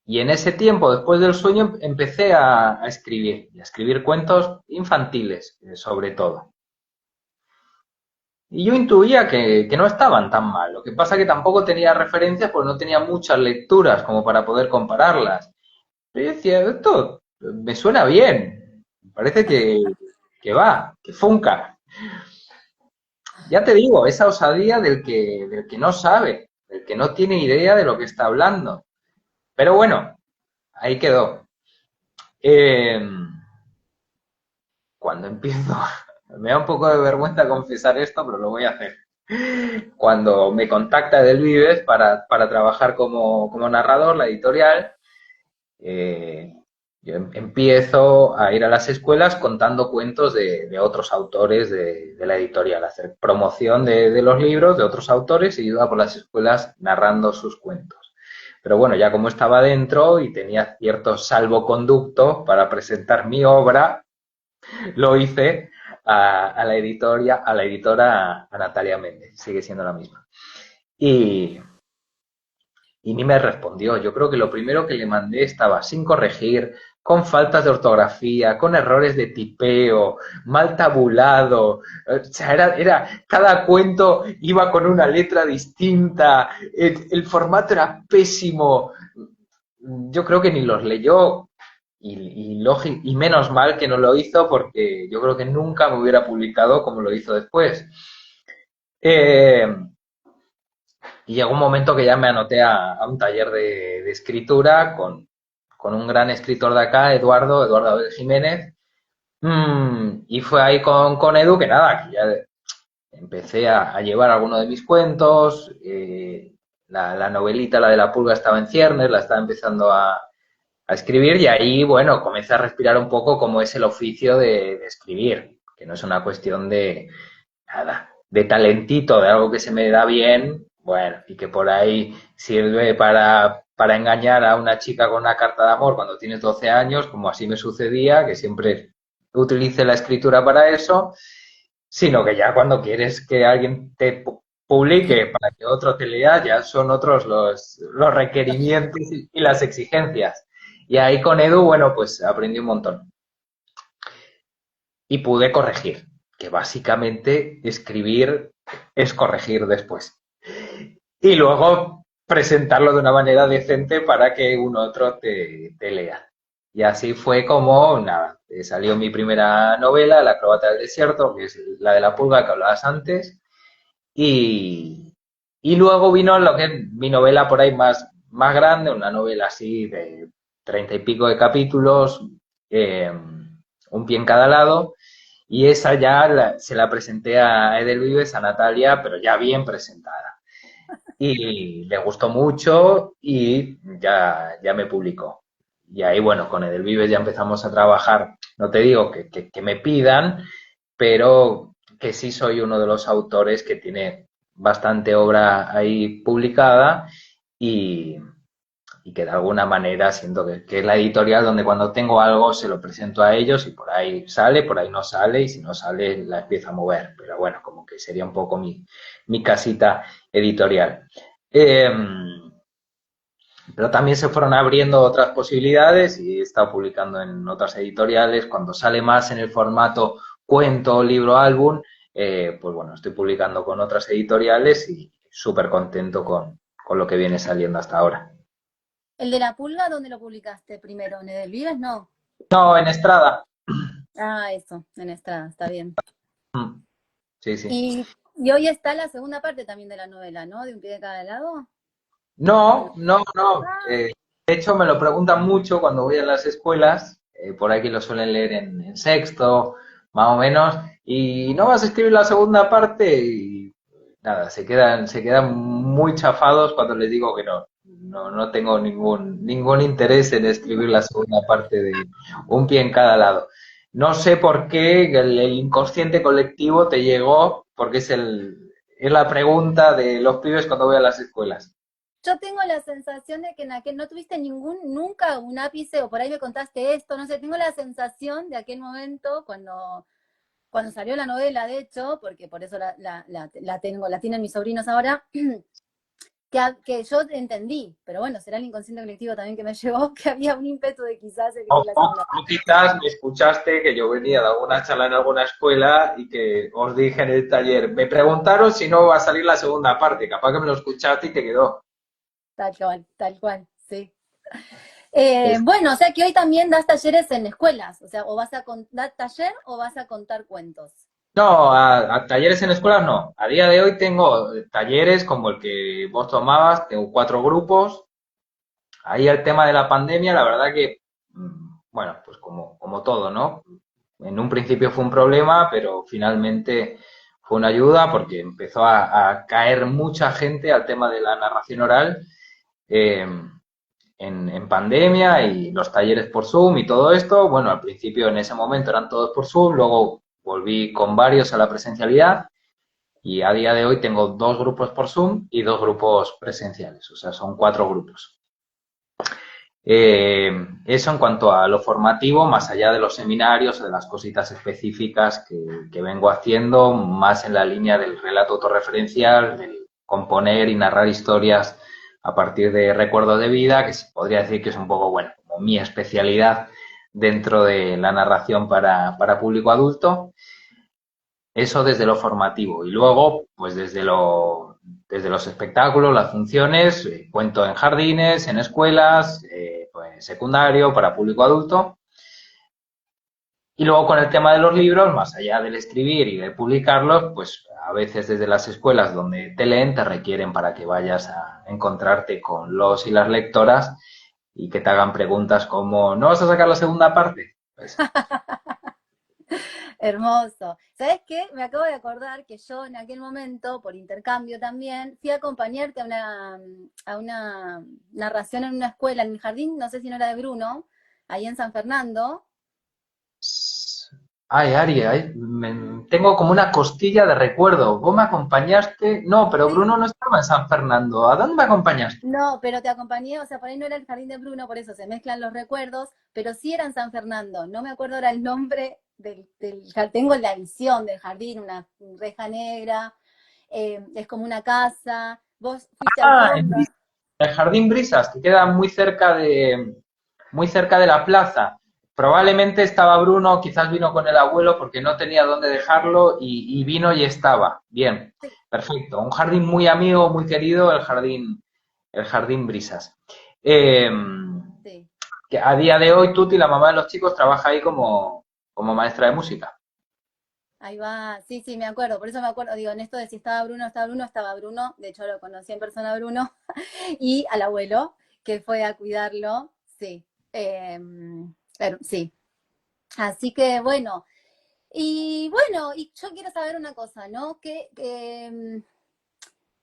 y en ese tiempo, después del sueño, empecé a escribir, y a escribir cuentos infantiles, sobre todo. Y yo intuía que no estaban tan mal. Lo que pasa que tampoco tenía referencias, porque no tenía muchas lecturas como para poder compararlas. Pero yo decía, esto me suena bien. Parece que va, que funca. Ya te digo, esa osadía del que no sabe, del que no tiene idea de lo que está hablando. Pero bueno, ahí quedó. Eh, Cuando empiezo, me da un poco de vergüenza confesar esto, pero lo voy a hacer. Cuando me contacta Del Vives para trabajar como narrador, la editorial, eh, yo empiezo a ir a las escuelas contando cuentos de otros autores de la editorial, hacer promoción de los libros de otros autores y iba por las escuelas narrando sus cuentos. Pero bueno, ya como estaba dentro y tenía cierto salvoconducto para presentar mi obra, lo hice a la editora, a Natalia Méndez, sigue siendo la misma. Y, y ni me respondió. Yo creo que lo primero que le mandé estaba sin corregir, con faltas de ortografía, con errores de tipeo, mal tabulado. O sea, cada cuento iba con una letra distinta, el formato era pésimo. Yo creo que ni los leyó y menos mal que no lo hizo porque yo creo que nunca me hubiera publicado como lo hizo después. Eh, y llegó un momento que ya me anoté a un taller de escritura con un gran escritor de acá, Eduardo Abel Jiménez. Y fue ahí con Edu que nada, que ya empecé a llevar algunos de mis cuentos. La novelita, la de la pulga, estaba en ciernes, la estaba empezando a escribir y ahí, bueno, comencé a respirar un poco cómo es el oficio de escribir, que no es una cuestión de nada, de talentito, de algo que se me da bien, bueno, y que por ahí sirve para engañar a una chica con una carta de amor cuando tienes 12 años, como así me sucedía, que siempre utilice la escritura para eso, sino que ya cuando quieres que alguien te publique para que otro te lea, ya son otros los requerimientos y las exigencias. Y ahí con Edu, bueno, pues aprendí un montón. Y pude corregir, que básicamente escribir es corregir después. Y luego presentarlo de una manera decente para que un otro te lea. Y así fue como, nada, salió mi primera novela, La acróbata del desierto, que es la de la pulga que hablabas antes, y, y luego vino lo que es mi novela por ahí más grande, una novela así de 30 y pico de capítulos, eh, un pie en cada lado, y esa ya se la presenté a Edelvives, a Natalia, pero ya bien presentada. Y le gustó mucho y ya me publicó. Y ahí, bueno, con Edelvives ya empezamos a trabajar. No te digo que me pidan, pero que sí soy uno de los autores que tiene bastante obra ahí publicada y, y que de alguna manera siento que es la editorial donde cuando tengo algo se lo presento a ellos y por ahí sale, por ahí no sale y si no sale la empiezo a mover. Pero bueno, como que sería un poco mi casita editorial. Eh, pero también se fueron abriendo otras posibilidades y he estado publicando en otras editoriales. Cuando sale más en el formato cuento, libro, álbum, pues bueno, estoy publicando con otras editoriales y súper contento con lo que viene saliendo hasta ahora. ¿El de la pulga dónde lo publicaste primero? ¿En Edelvives? No. No, en Estrada. Ah, eso, en Estrada, está bien. Sí, sí. Y hoy está la segunda parte también de la novela, ¿no? De un pie de cada lado. ¿O no? No, no, no. Ah, De hecho, me lo preguntan mucho cuando voy a las escuelas, por aquí lo suelen leer en sexto, más o menos, y no vas a escribir la segunda parte y nada, se quedan muy chafados cuando les digo que no. No tengo ningún interés en escribir la segunda parte de Un pie en cada lado. No sé por qué el inconsciente colectivo te llegó, porque es la pregunta de los pibes cuando voy a las escuelas. yo tengo la sensación de que en aquel no tuviste nunca un ápice, o por ahí me contaste esto, no sé, tengo la sensación de aquel momento cuando salió la novela, de hecho, porque por eso la tienen mis sobrinos ahora, que yo entendí, pero bueno, será el inconsciente colectivo también que me llevó, que había un ímpetu de quizás O, escribir la segunda o quizás me escuchaste que yo venía de alguna charla en alguna escuela y que os dije en el taller, me preguntaron si no va a salir la segunda parte, capaz que me lo escuchaste y te quedó. tal cual, sí. Es- Bueno, o sea que hoy también das talleres en escuelas, o sea, o vas a dar taller o vas a contar cuentos. No, a talleres en escuelas no. A día de hoy tengo talleres como el que vos tomabas, tengo 4 grupos. Ahí el tema de la pandemia, la verdad que, bueno, pues como todo, ¿no? En un principio fue un problema, pero finalmente fue una ayuda porque empezó a caer mucha gente al tema de la narración oral eh, en pandemia y los talleres por Zoom y todo esto. Bueno, al principio en ese momento eran todos por Zoom, luego volví con varios a la presencialidad y a día de hoy tengo 2 grupos por Zoom y 2 grupos presenciales, o sea, son 4 grupos. Eso en cuanto a lo formativo, más allá de los seminarios, de las cositas específicas que vengo haciendo, más en la línea del relato autorreferencial, del componer y narrar historias a partir de recuerdos de vida, que se podría decir que es un poco, bueno, como mi especialidad dentro de la narración para público adulto. Eso desde lo formativo. Y luego, pues desde los espectáculos, las funciones, cuento en jardines, en escuelas, pues secundario, para público adulto. Y luego con el tema de los libros, más allá del escribir y de publicarlos, pues a veces desde las escuelas donde te leen te requieren para que vayas a encontrarte con los y las lectoras y que te hagan preguntas como, ¿no vas a sacar la segunda parte? Pues Hermoso. ¿Sabes qué? Me acabo de acordar que yo en aquel momento, por intercambio también, fui a acompañarte a una narración en una escuela, en el jardín, no sé si no era de Bruno, ahí en San Fernando. Ay, Ari, ay, tengo como una costilla de recuerdo. ¿Vos me acompañaste? No, pero Sí. Bruno no estaba en San Fernando. ¿A dónde me acompañaste? No, pero te acompañé, o sea, por ahí no era el jardín de Bruno, por eso se mezclan los recuerdos, pero sí era en San Fernando. No me acuerdo ahora el nombre del jardín. Tengo la visión del jardín, una reja negra, es como una casa. Vos fuiste al Ah, fondo. el Jardín Brisas, que queda muy cerca de la plaza. Probablemente estaba Bruno, quizás vino con el abuelo porque no tenía dónde dejarlo y vino y estaba. Bien, Sí, perfecto. Un jardín muy amigo, muy querido, el Jardín Brisas. Eh, sí. que a día de hoy Tuti, la mamá de los chicos, trabaja ahí como maestra de música. Ahí va, sí, sí, me acuerdo, por eso me acuerdo, digo, en esto de si estaba Bruno, estaba Bruno, de hecho lo conocí en persona a Bruno, y al abuelo, que fue a cuidarlo, sí, claro, sí. Así que bueno, y yo quiero saber una cosa, ¿no? ¿Qué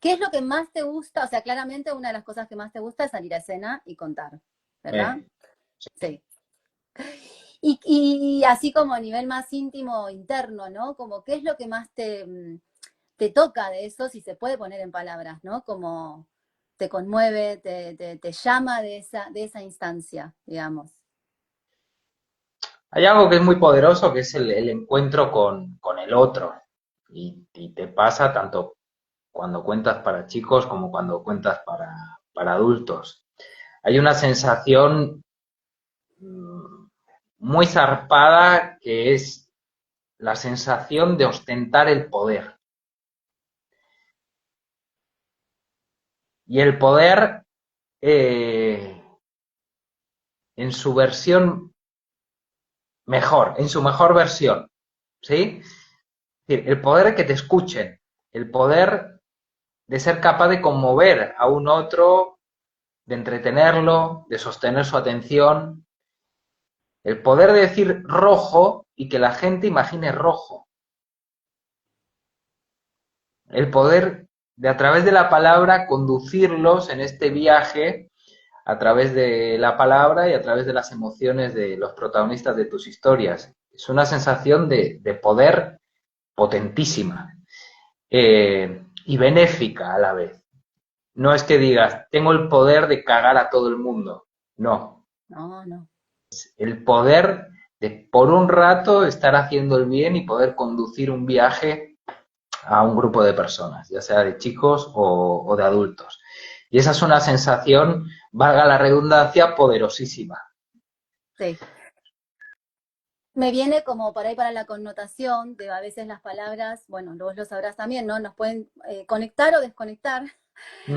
es lo que más te gusta? O sea, claramente una de las cosas que más te gusta es salir a escena y contar, ¿verdad? Eh, Sí. Y así como a nivel más íntimo, interno, ¿no? Como qué es lo que más te toca de eso, si se puede poner en palabras, ¿no? Como te conmueve, te llama de esa instancia, digamos. Hay algo que es muy poderoso, que es el encuentro con el otro. Y te pasa tanto cuando cuentas para chicos como cuando cuentas para adultos. Hay una sensación muy zarpada que es la sensación de ostentar el poder. Y el poder en su versión mejor, en su mejor versión. ¿Sí? Es decir, el poder de que te escuchen, el poder de ser capaz de conmover a un otro, de entretenerlo, de sostener su atención, el poder de decir rojo y que la gente imagine rojo, el poder de a través de la palabra conducirlos en este viaje a través de la palabra y a través de las emociones de los protagonistas de tus historias. Es una sensación de poder potentísima y benéfica a la vez. No es que digas, tengo el poder de cagar a todo el mundo. No, No, no. el poder de por un rato estar haciendo el bien y poder conducir un viaje a un grupo de personas, ya sea de chicos o de adultos. Y esa es una sensación, valga la redundancia, poderosísima. Sí. Me viene como por ahí para la connotación de a veces las palabras, bueno, vos lo sabrás también, ¿no? Nos pueden conectar o desconectar.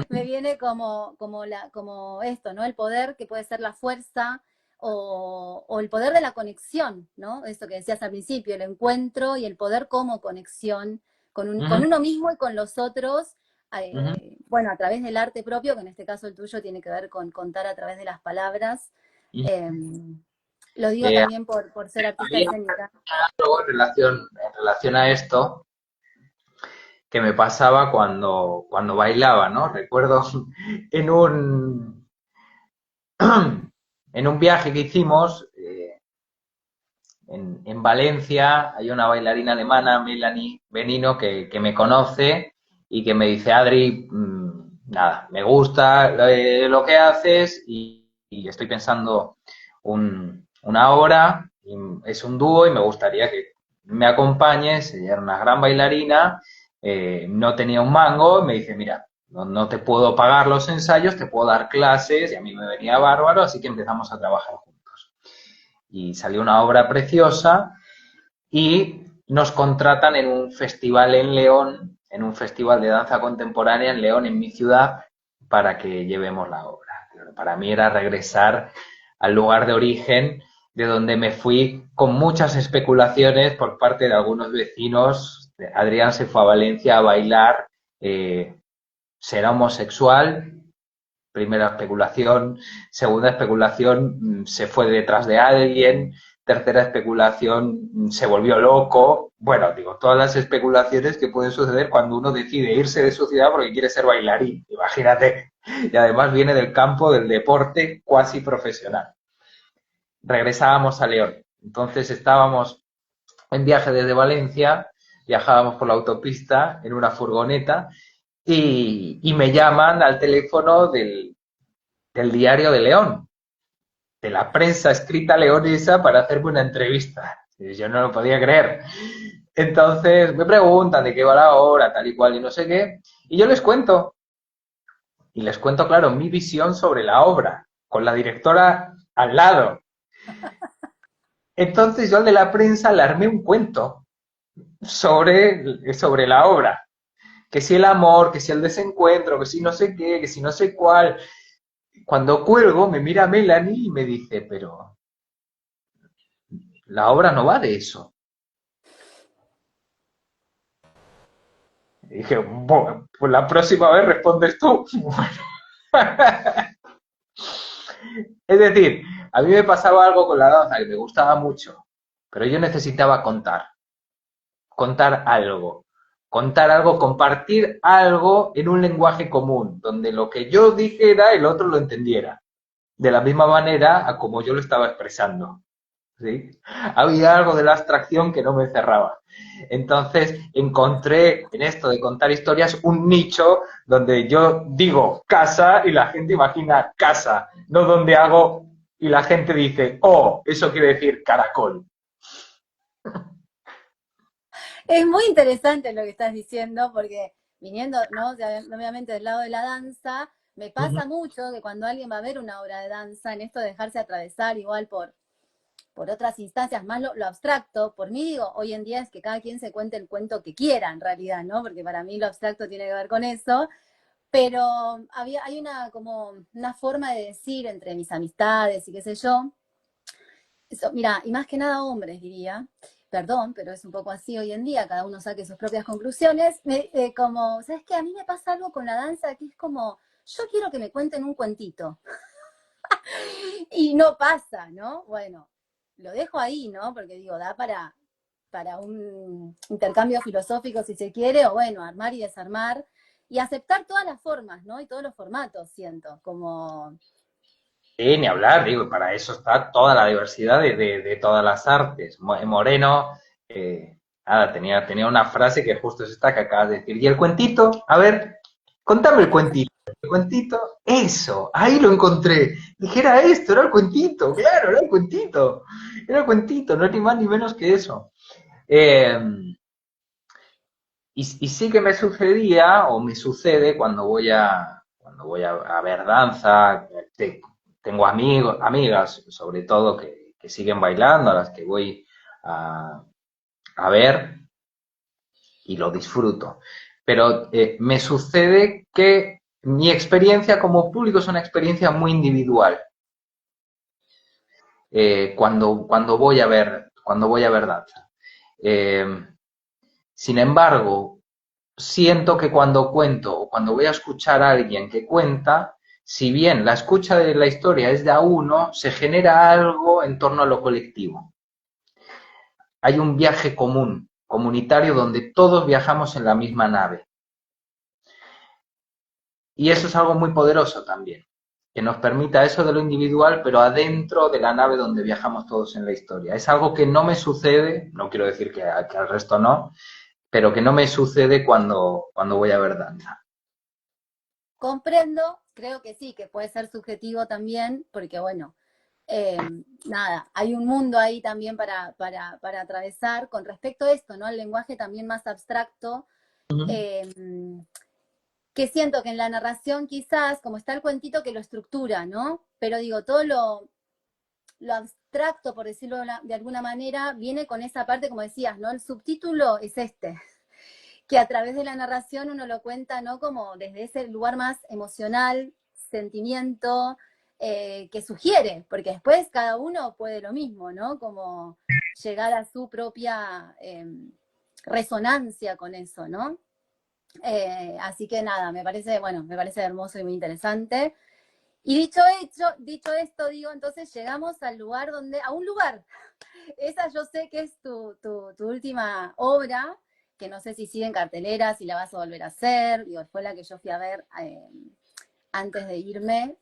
Me viene como esto, ¿no? El poder que puede ser la fuerza o el poder de la conexión, ¿no? Esto que decías al principio, el encuentro y el poder como conexión con uno mismo y con los otros, bueno, a través del arte propio, que en este caso el tuyo tiene que ver con contar a través de las palabras. Eh, lo digo Eh, también por ser artista Había escénica. algo en relación a esto que me pasaba cuando bailaba, ¿no? Recuerdo en en un viaje que hicimos en Valencia, hay una bailarina alemana, Melanie Benino, que me conoce y que me dice, Adri, nada, me gusta lo que haces y estoy pensando una obra, y es un dúo y me gustaría que me acompañes. Ella era una gran bailarina, no tenía un mango, me dice, mira, no te puedo pagar los ensayos, te puedo dar clases y a mí me venía bárbaro, así que empezamos a trabajar juntos. Y salió una obra preciosa y nos contratan en un festival en León, en un festival de danza contemporánea en León, en mi ciudad, para que llevemos la obra. Para mí era regresar al lugar de origen, de donde me fui con muchas especulaciones por parte de algunos vecinos. Adrián se fue a Valencia a bailar, será homosexual, primera especulación, segunda especulación, se fue detrás de alguien, tercera especulación, se volvió loco. Bueno, digo, todas las especulaciones que pueden suceder cuando uno decide irse de su ciudad porque quiere ser bailarín, imagínate. Y además viene del campo del deporte cuasi profesional. Regresábamos a León. Entonces estábamos en viaje desde Valencia, viajábamos por la autopista en una furgoneta y me llaman al teléfono del Diario de León, de la prensa escrita leonesa para hacerme una entrevista. Y yo no lo podía creer. Entonces me preguntan de qué va la obra, tal y cual, y no sé qué, y yo les cuento, y les cuento, claro, mi visión sobre la obra, con la directora al lado. Entonces yo al de la prensa le armé un cuento sobre la obra, que si el amor, que si el desencuentro, que si no sé qué, que si no sé cuál. Cuando cuelgo me mira Melanie y me dice, pero la obra no va de eso. Y dije, bueno, pues la próxima vez respondes tú. Es decir, a mí me pasaba algo con la danza que me gustaba mucho, pero yo necesitaba contar algo, compartir algo en un lenguaje común, donde lo que yo dijera el otro lo entendiera, de la misma manera a como yo lo estaba expresando. ¿Sí? Había algo de la abstracción que no me cerraba. Entonces encontré en esto de contar historias un nicho donde yo digo casa y la gente imagina casa, no donde hago y la gente dice, oh, eso quiere decir caracol. Es muy interesante lo que estás diciendo, porque viniendo, ¿no? O sea, obviamente del lado de la danza, me pasa mucho que cuando alguien va a ver una obra de danza, en esto de dejarse atravesar igual por otras instancias, más lo abstracto, por mí digo, hoy en día es que cada quien se cuente el cuento que quiera, en realidad, ¿no? Porque para mí lo abstracto tiene que ver con eso, pero hay como una forma de decir entre mis amistades y qué sé yo, eso, mira, y más que nada hombres, diría, perdón, pero es un poco así hoy en día, cada uno saque sus propias conclusiones, como, ¿sabes qué? A mí me pasa algo con la danza que es como, yo quiero que me cuenten un cuentito, y no pasa, ¿no? Bueno, lo dejo ahí, ¿no? Porque digo, da para un intercambio filosófico si se quiere, o bueno, armar y desarmar, y aceptar todas las formas, ¿no? Y todos los formatos, siento, como... Sí, ni hablar, digo, y para eso está toda la diversidad de todas las artes. Moreno, nada, tenía una frase que justo es esta que acabas de decir. Y el cuentito, a ver, contame el cuentito. El cuentito, eso, ahí lo encontré. Dije, era esto, era el cuentito, claro, era el cuentito. Era el cuentito, no es ni más ni menos que eso. Eh, y sí que me sucedía, o me sucede cuando voy a ver danza, tengo amigos, amigas sobre todo que siguen bailando, a las que voy a, a ver y lo disfruto. Pero me sucede que mi experiencia como público es una experiencia muy individual cuando voy a ver danza. Eh, Sin embargo, siento que cuando cuento o cuando voy a escuchar a alguien que cuenta, si bien la escucha de la historia es de a uno, se genera algo en torno a lo colectivo. Hay un viaje común, comunitario, donde todos viajamos en la misma nave. Y eso es algo muy poderoso también, que nos permita eso de lo individual, pero adentro de la nave donde viajamos todos en la historia. Es algo que no me sucede, no quiero decir que al resto no, pero que no me sucede cuando voy a ver danza. Comprendo, creo que sí, que puede ser subjetivo también, porque bueno, eh, nada, hay un mundo ahí también para atravesar con respecto a esto, ¿no? El lenguaje también más abstracto, eh, que siento que en la narración quizás, como está el cuentito que lo estructura, ¿no? Pero digo, todo lo abstracto, por decirlo de alguna manera, viene con esa parte, como decías, ¿no? El subtítulo es este, que a través de la narración uno lo cuenta, ¿no? Como desde ese lugar más emocional, sentimiento, que sugiere, porque después cada uno puede lo mismo, ¿no? Como llegar a su propia resonancia con eso, ¿no? Así que nada, bueno, me parece hermoso y muy interesante. Y dicho esto, digo, entonces llegamos al lugar a un lugar. Esa yo sé que es tu última obra, que no sé si sigue en cartelera, si la vas a volver a hacer, digo, fue la que yo fui a ver antes de irme,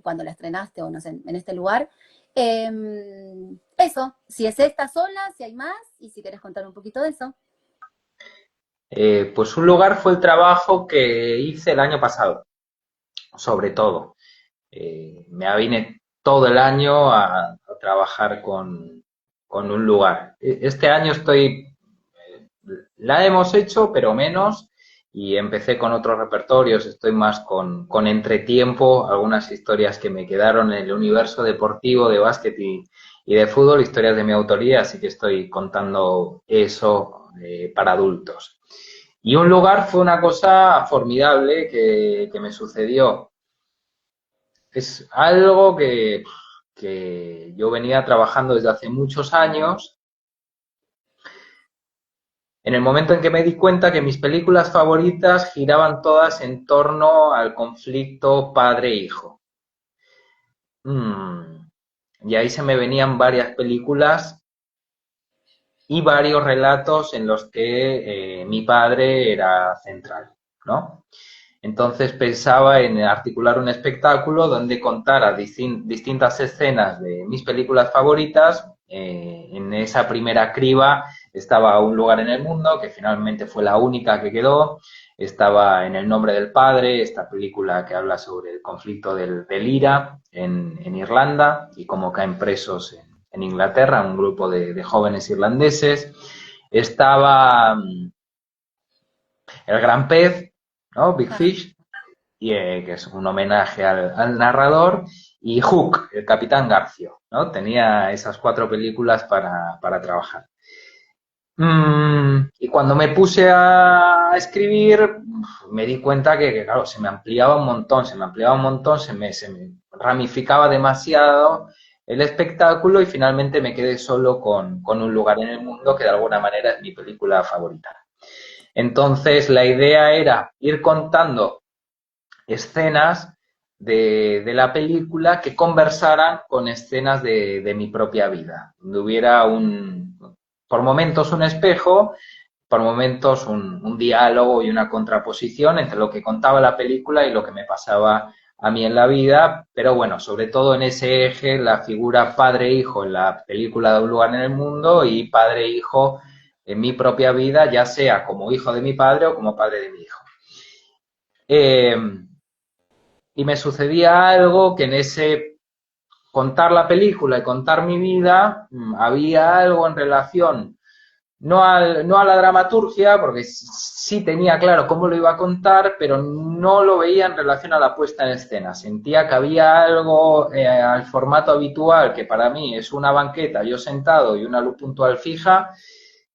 cuando la estrenaste o no sé, en este lugar. Eso, si es esta sola, si hay más, y si querés contar un poquito de eso. Pues un lugar fue el trabajo que hice el año pasado, sobre todo. Me vine todo el año a trabajar con un lugar. Este año la hemos hecho, pero menos, y empecé con otros repertorios, estoy más con entretiempo, algunas historias que me quedaron en el universo deportivo de básquet y de fútbol, historias de mi autoría, así que estoy contando eso para adultos. Y un lugar fue una cosa formidable que me sucedió. Es algo que yo venía trabajando desde hace muchos años en el momento en que me di cuenta que mis películas favoritas giraban todas en torno al conflicto padre-hijo. Mm, y ahí se me venían varias películas y varios relatos en los que mi padre era central, ¿no? Entonces pensaba en articular un espectáculo donde contara distintas escenas de mis películas favoritas. En esa primera criba estaba Un lugar en el mundo, que finalmente fue la única que quedó. Estaba En el nombre del padre, esta película que habla sobre el conflicto del IRA en Irlanda y cómo caen presos en Inglaterra, un grupo de jóvenes irlandeses. Estaba El gran pez, ¿no? Big Ajá. Fish, que es un homenaje al narrador, y Hook, el Capitán Garfio, ¿no? Tenía esas cuatro películas para trabajar. Y cuando me puse a escribir, me di cuenta claro, se me ampliaba un montón, se me ramificaba demasiado el espectáculo y finalmente me quedé solo con Un lugar en el mundo, que de alguna manera es mi película favorita. Entonces, la idea era ir contando escenas de la película que conversaran con escenas de mi propia vida, donde hubiera por momentos un espejo, por momentos un diálogo y una contraposición entre lo que contaba la película y lo que me pasaba a mí en la vida, pero bueno, sobre todo en ese eje, la figura padre-hijo en la película de Un lugar en el mundo y padre-hijo en mi propia vida, ya sea como hijo de mi padre o como padre de mi hijo. Eh, y me sucedía algo que en ese contar la película y contar mi vida, había algo en relación, no a la dramaturgia, porque sí tenía claro cómo lo iba a contar, pero no lo veía en relación a la puesta en escena. Sentía que había algo al formato habitual, que para mí es una banqueta, yo sentado y una luz puntual fija,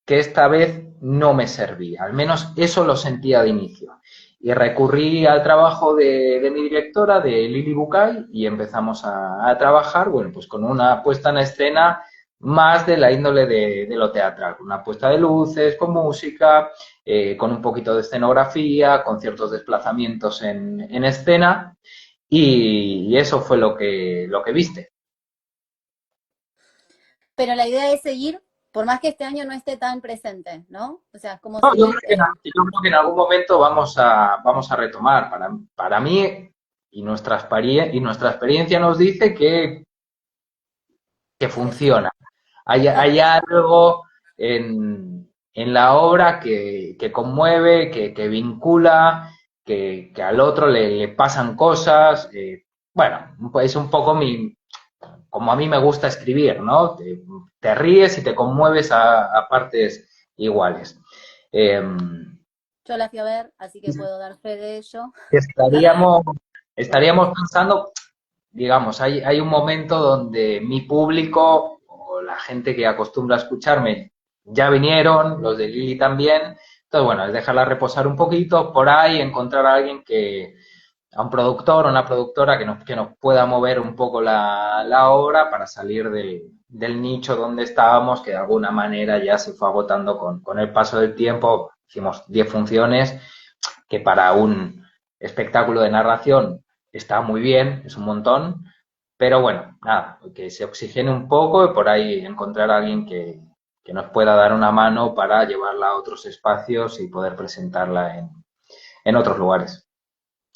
que esta vez no me servía. Al menos eso lo sentía de inicio. Y recurrí al trabajo de mi directora, de Lili Bucay, y empezamos a trabajar, bueno, pues con una puesta en escena más de la índole de lo teatral, con una puesta de luces, con música, con un poquito de escenografía, con ciertos desplazamientos en escena, y eso fue lo que viste. Pero la idea es seguir, por más que este año no esté tan presente, ¿no? O sea, es como No, seguir. yo creo que en algún momento vamos a retomar. Para mí, y nuestra experiencia nos dice que funciona. Claro. Hay algo en la obra que conmueve, que vincula, que al otro le pasan cosas. Bueno, es un poco como a mí me gusta escribir, ¿no? Te ríes y te conmueves a partes iguales. Eh, Yo la fui a ver, así que puedo dar fe de ello. estaríamos, estaríamos pensando, digamos, hay un momento donde mi público o la gente que acostumbra a escucharme ya vinieron, los de Lili también. Entonces, bueno, es dejarla reposar un poquito, por ahí encontrar a alguien a un productor o una productora que nos pueda mover un poco la obra para salir del nicho donde estábamos, que de alguna manera ya se fue agotando con el paso del tiempo. Hicimos 10 funciones, que para un espectáculo de narración está muy bien, es un montón, pero bueno, nada, que se oxigene un poco y por ahí encontrar a alguien que nos pueda dar una mano para llevarla a otros espacios y poder presentarla en otros lugares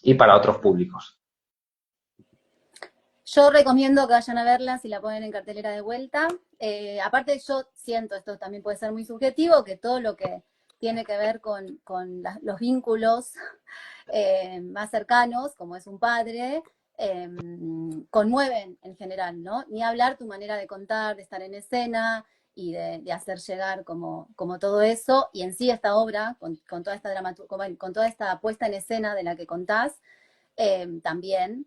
y para otros públicos. Yo recomiendo que vayan a verla si la ponen en cartelera de vuelta. Aparte yo siento, esto también puede ser muy subjetivo, que todo lo que tiene que ver con los vínculos más cercanos, como es un padre, eh, conmueven en general, ¿no? Ni hablar tu manera de contar, de estar en escena y de hacer llegar como todo eso, y en sí esta obra, con toda esta con toda esta puesta en escena de la que contás, también.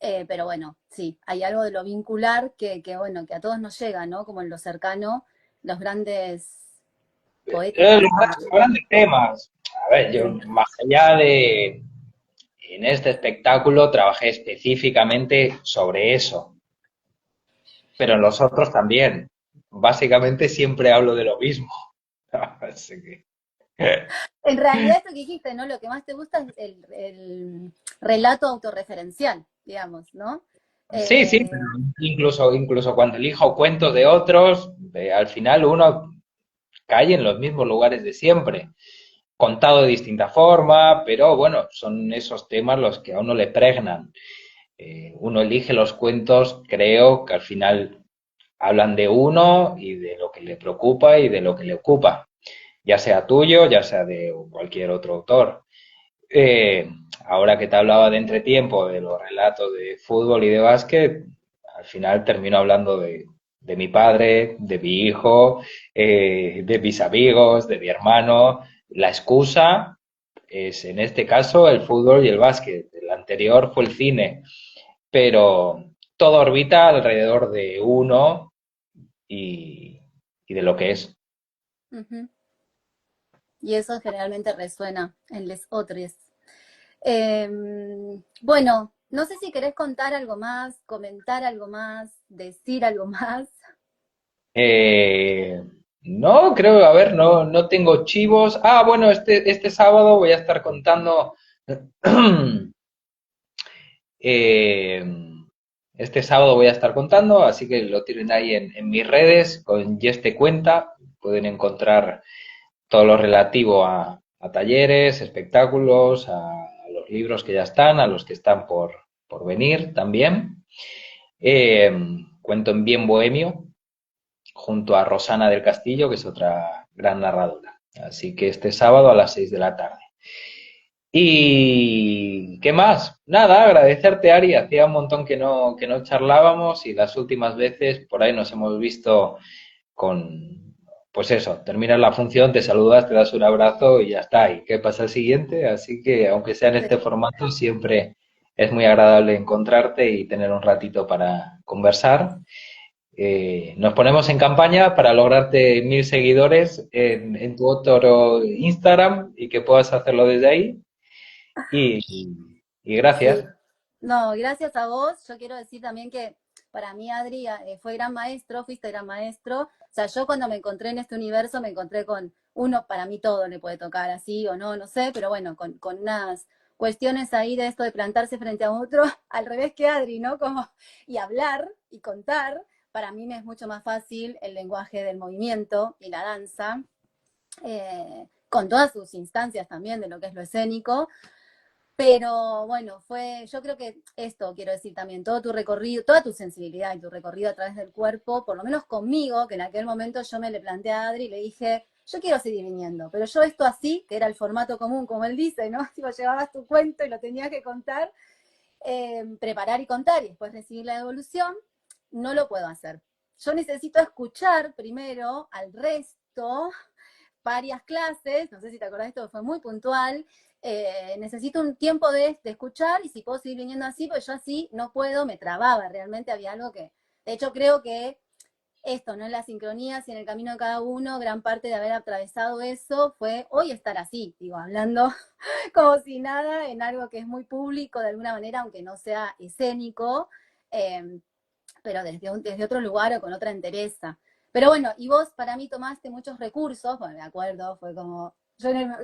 Pero bueno, sí, hay algo de lo vincular bueno, que a todos nos llega, ¿no? Como en lo cercano, los grandes poetas. Los grandes temas. A ver, yo Sí. más allá de, en este espectáculo trabajé específicamente sobre eso, pero en los otros también. Básicamente siempre hablo de lo mismo. Así que... En realidad esto que dijiste, ¿no? Lo que más te gusta es el relato autorreferencial, digamos, ¿no? Sí, sí, Eh, pero incluso cuando elijo cuentos de otros, al final uno cae en los mismos lugares de siempre, contado de distinta forma, pero bueno, son esos temas los que a uno le pregnan. Uno elige los cuentos, creo que al final hablan de uno y de lo que le preocupa y de lo que le ocupa, ya sea tuyo, ya sea de cualquier otro autor. Eh, Ahora que te hablaba de entretiempo, de los relatos de fútbol y de básquet, al final termino hablando de mi padre, de mi hijo, de mis amigos, de mi hermano. La excusa es, en este caso, el fútbol y el básquet. El anterior fue el cine, pero todo orbita alrededor de uno y, y de lo que es. Ujú. Y eso generalmente resuena en les otros. Eh, bueno, no sé si querés contar algo más, comentar algo más, decir algo más. Eh, no, creo, a ver, no tengo chivos. Ah, bueno, este sábado voy a estar contando. eh, este sábado voy a estar contando, así que lo tienen ahí en mis redes con Yes Te Cuenta. Pueden encontrar todo lo relativo a talleres, espectáculos, a los libros que ya están, a los que están por venir también. Eh, Cuento en Bien Bohemio, junto a Rosana del Castillo, que es otra gran narradora. Así que este sábado a las 6 de la tarde. ¿Y qué más? Nada, agradecerte, Ari. Hacía un montón que no charlábamos y las últimas veces por ahí nos hemos visto con, pues eso, terminas la función, te saludas, te das un abrazo y ya está. ¿Y qué pasa el siguiente? Así que, aunque sea en este formato, siempre es muy agradable encontrarte y tener un ratito para conversar. Nos ponemos en campaña para lograrte 1000 seguidores en tu otro Instagram y que puedas hacerlo desde ahí. Y, y Sí. gracias. No, gracias a vos. Yo quiero decir también que para mí Adri fue gran maestro, fuiste gran maestro. O sea, yo cuando me encontré en este universo me encontré con uno, para mí todo le puede tocar así o no, no sé, pero bueno, con unas cuestiones ahí de esto de plantarse frente a otro, al revés que Adri, ¿no? Como, y hablar y contar, para mí me es mucho más fácil el lenguaje del movimiento y la danza, con todas sus instancias también de lo que es lo escénico. Pero bueno, yo creo que esto quiero decir también, todo tu recorrido, toda tu sensibilidad y tu recorrido a través del cuerpo, por lo menos conmigo, que en aquel momento yo me le planteé a Adri y le dije, yo quiero seguir viniendo, pero yo esto así, que era el formato común, como él dice, ¿no? Tipo, llevabas tu cuento y lo tenías que contar, preparar y contar y después recibir la devolución, no lo puedo hacer. Yo necesito escuchar primero al resto varias clases, no sé si te acordás, esto fue muy puntual, necesito un tiempo de escuchar y si puedo seguir viniendo así, pues yo así no puedo, me trababa, realmente había algo que, de hecho creo que esto, ¿no? En la sincronía, y en el camino de cada uno, gran parte de haber atravesado eso fue hoy estar así, digo, hablando como si nada en algo que es muy público de alguna manera, aunque no sea escénico, eh, pero desde otro lugar o con otra entereza. Pero bueno, y vos para mí tomaste muchos recursos, bueno, me acuerdo, fue como,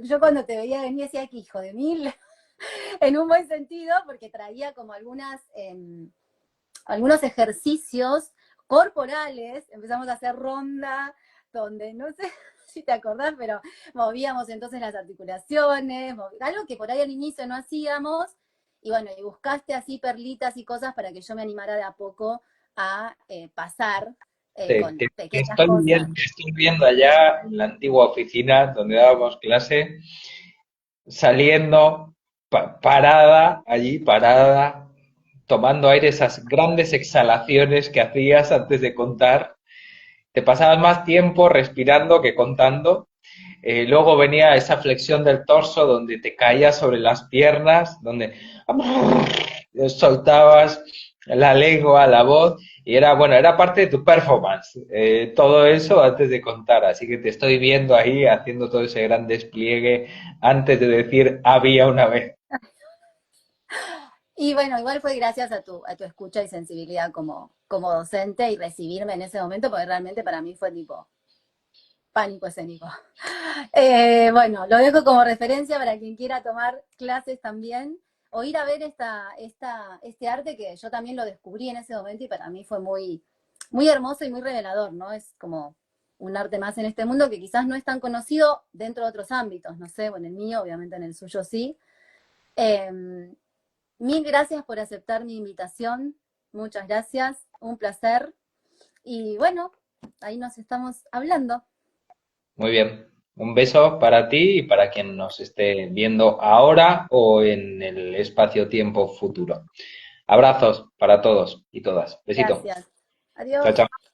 yo cuando te veía venir decía que hijo de mil, en un buen sentido, porque traía como algunos ejercicios corporales, empezamos a hacer ronda, donde no sé si te acordás, pero movíamos entonces las articulaciones, algo que por ahí al inicio no hacíamos, y bueno, y buscaste así perlitas y cosas para que yo me animara de a poco a pasar Te, con te- te pequeñas estoy cosas. viendo, te estoy viendo allá en la antigua oficina donde dábamos clase, saliendo, parada, allí, parada, tomando aire, esas grandes exhalaciones que hacías antes de contar. Te pasabas más tiempo respirando que contando. Luego venía esa flexión del torso donde te caías sobre las piernas, donde soltabas la lengua, la voz, y era, bueno, era parte de tu performance, todo eso antes de contar. Así que te estoy viendo ahí haciendo todo ese gran despliegue antes de decir había una vez. Y bueno, igual fue gracias a tu escucha y sensibilidad como docente y recibirme en ese momento, porque realmente para mí fue tipo pánico escénico. Bueno, lo dejo como referencia para quien quiera tomar clases también o ir a ver este arte que yo también lo descubrí en ese momento y para mí fue muy hermoso y muy revelador, ¿no? Es como un arte más en este mundo que quizás no es tan conocido dentro de otros ámbitos, no sé, bueno, en el mío, obviamente en el suyo sí. Eh, Mil gracias por aceptar mi invitación, muchas gracias, un placer y bueno, ahí nos estamos hablando. Muy bien. Un beso para ti y para quien nos esté viendo ahora o en el espacio-tiempo futuro. Abrazos para todos y todas. Besito. Gracias. Chao, Adiós. chao.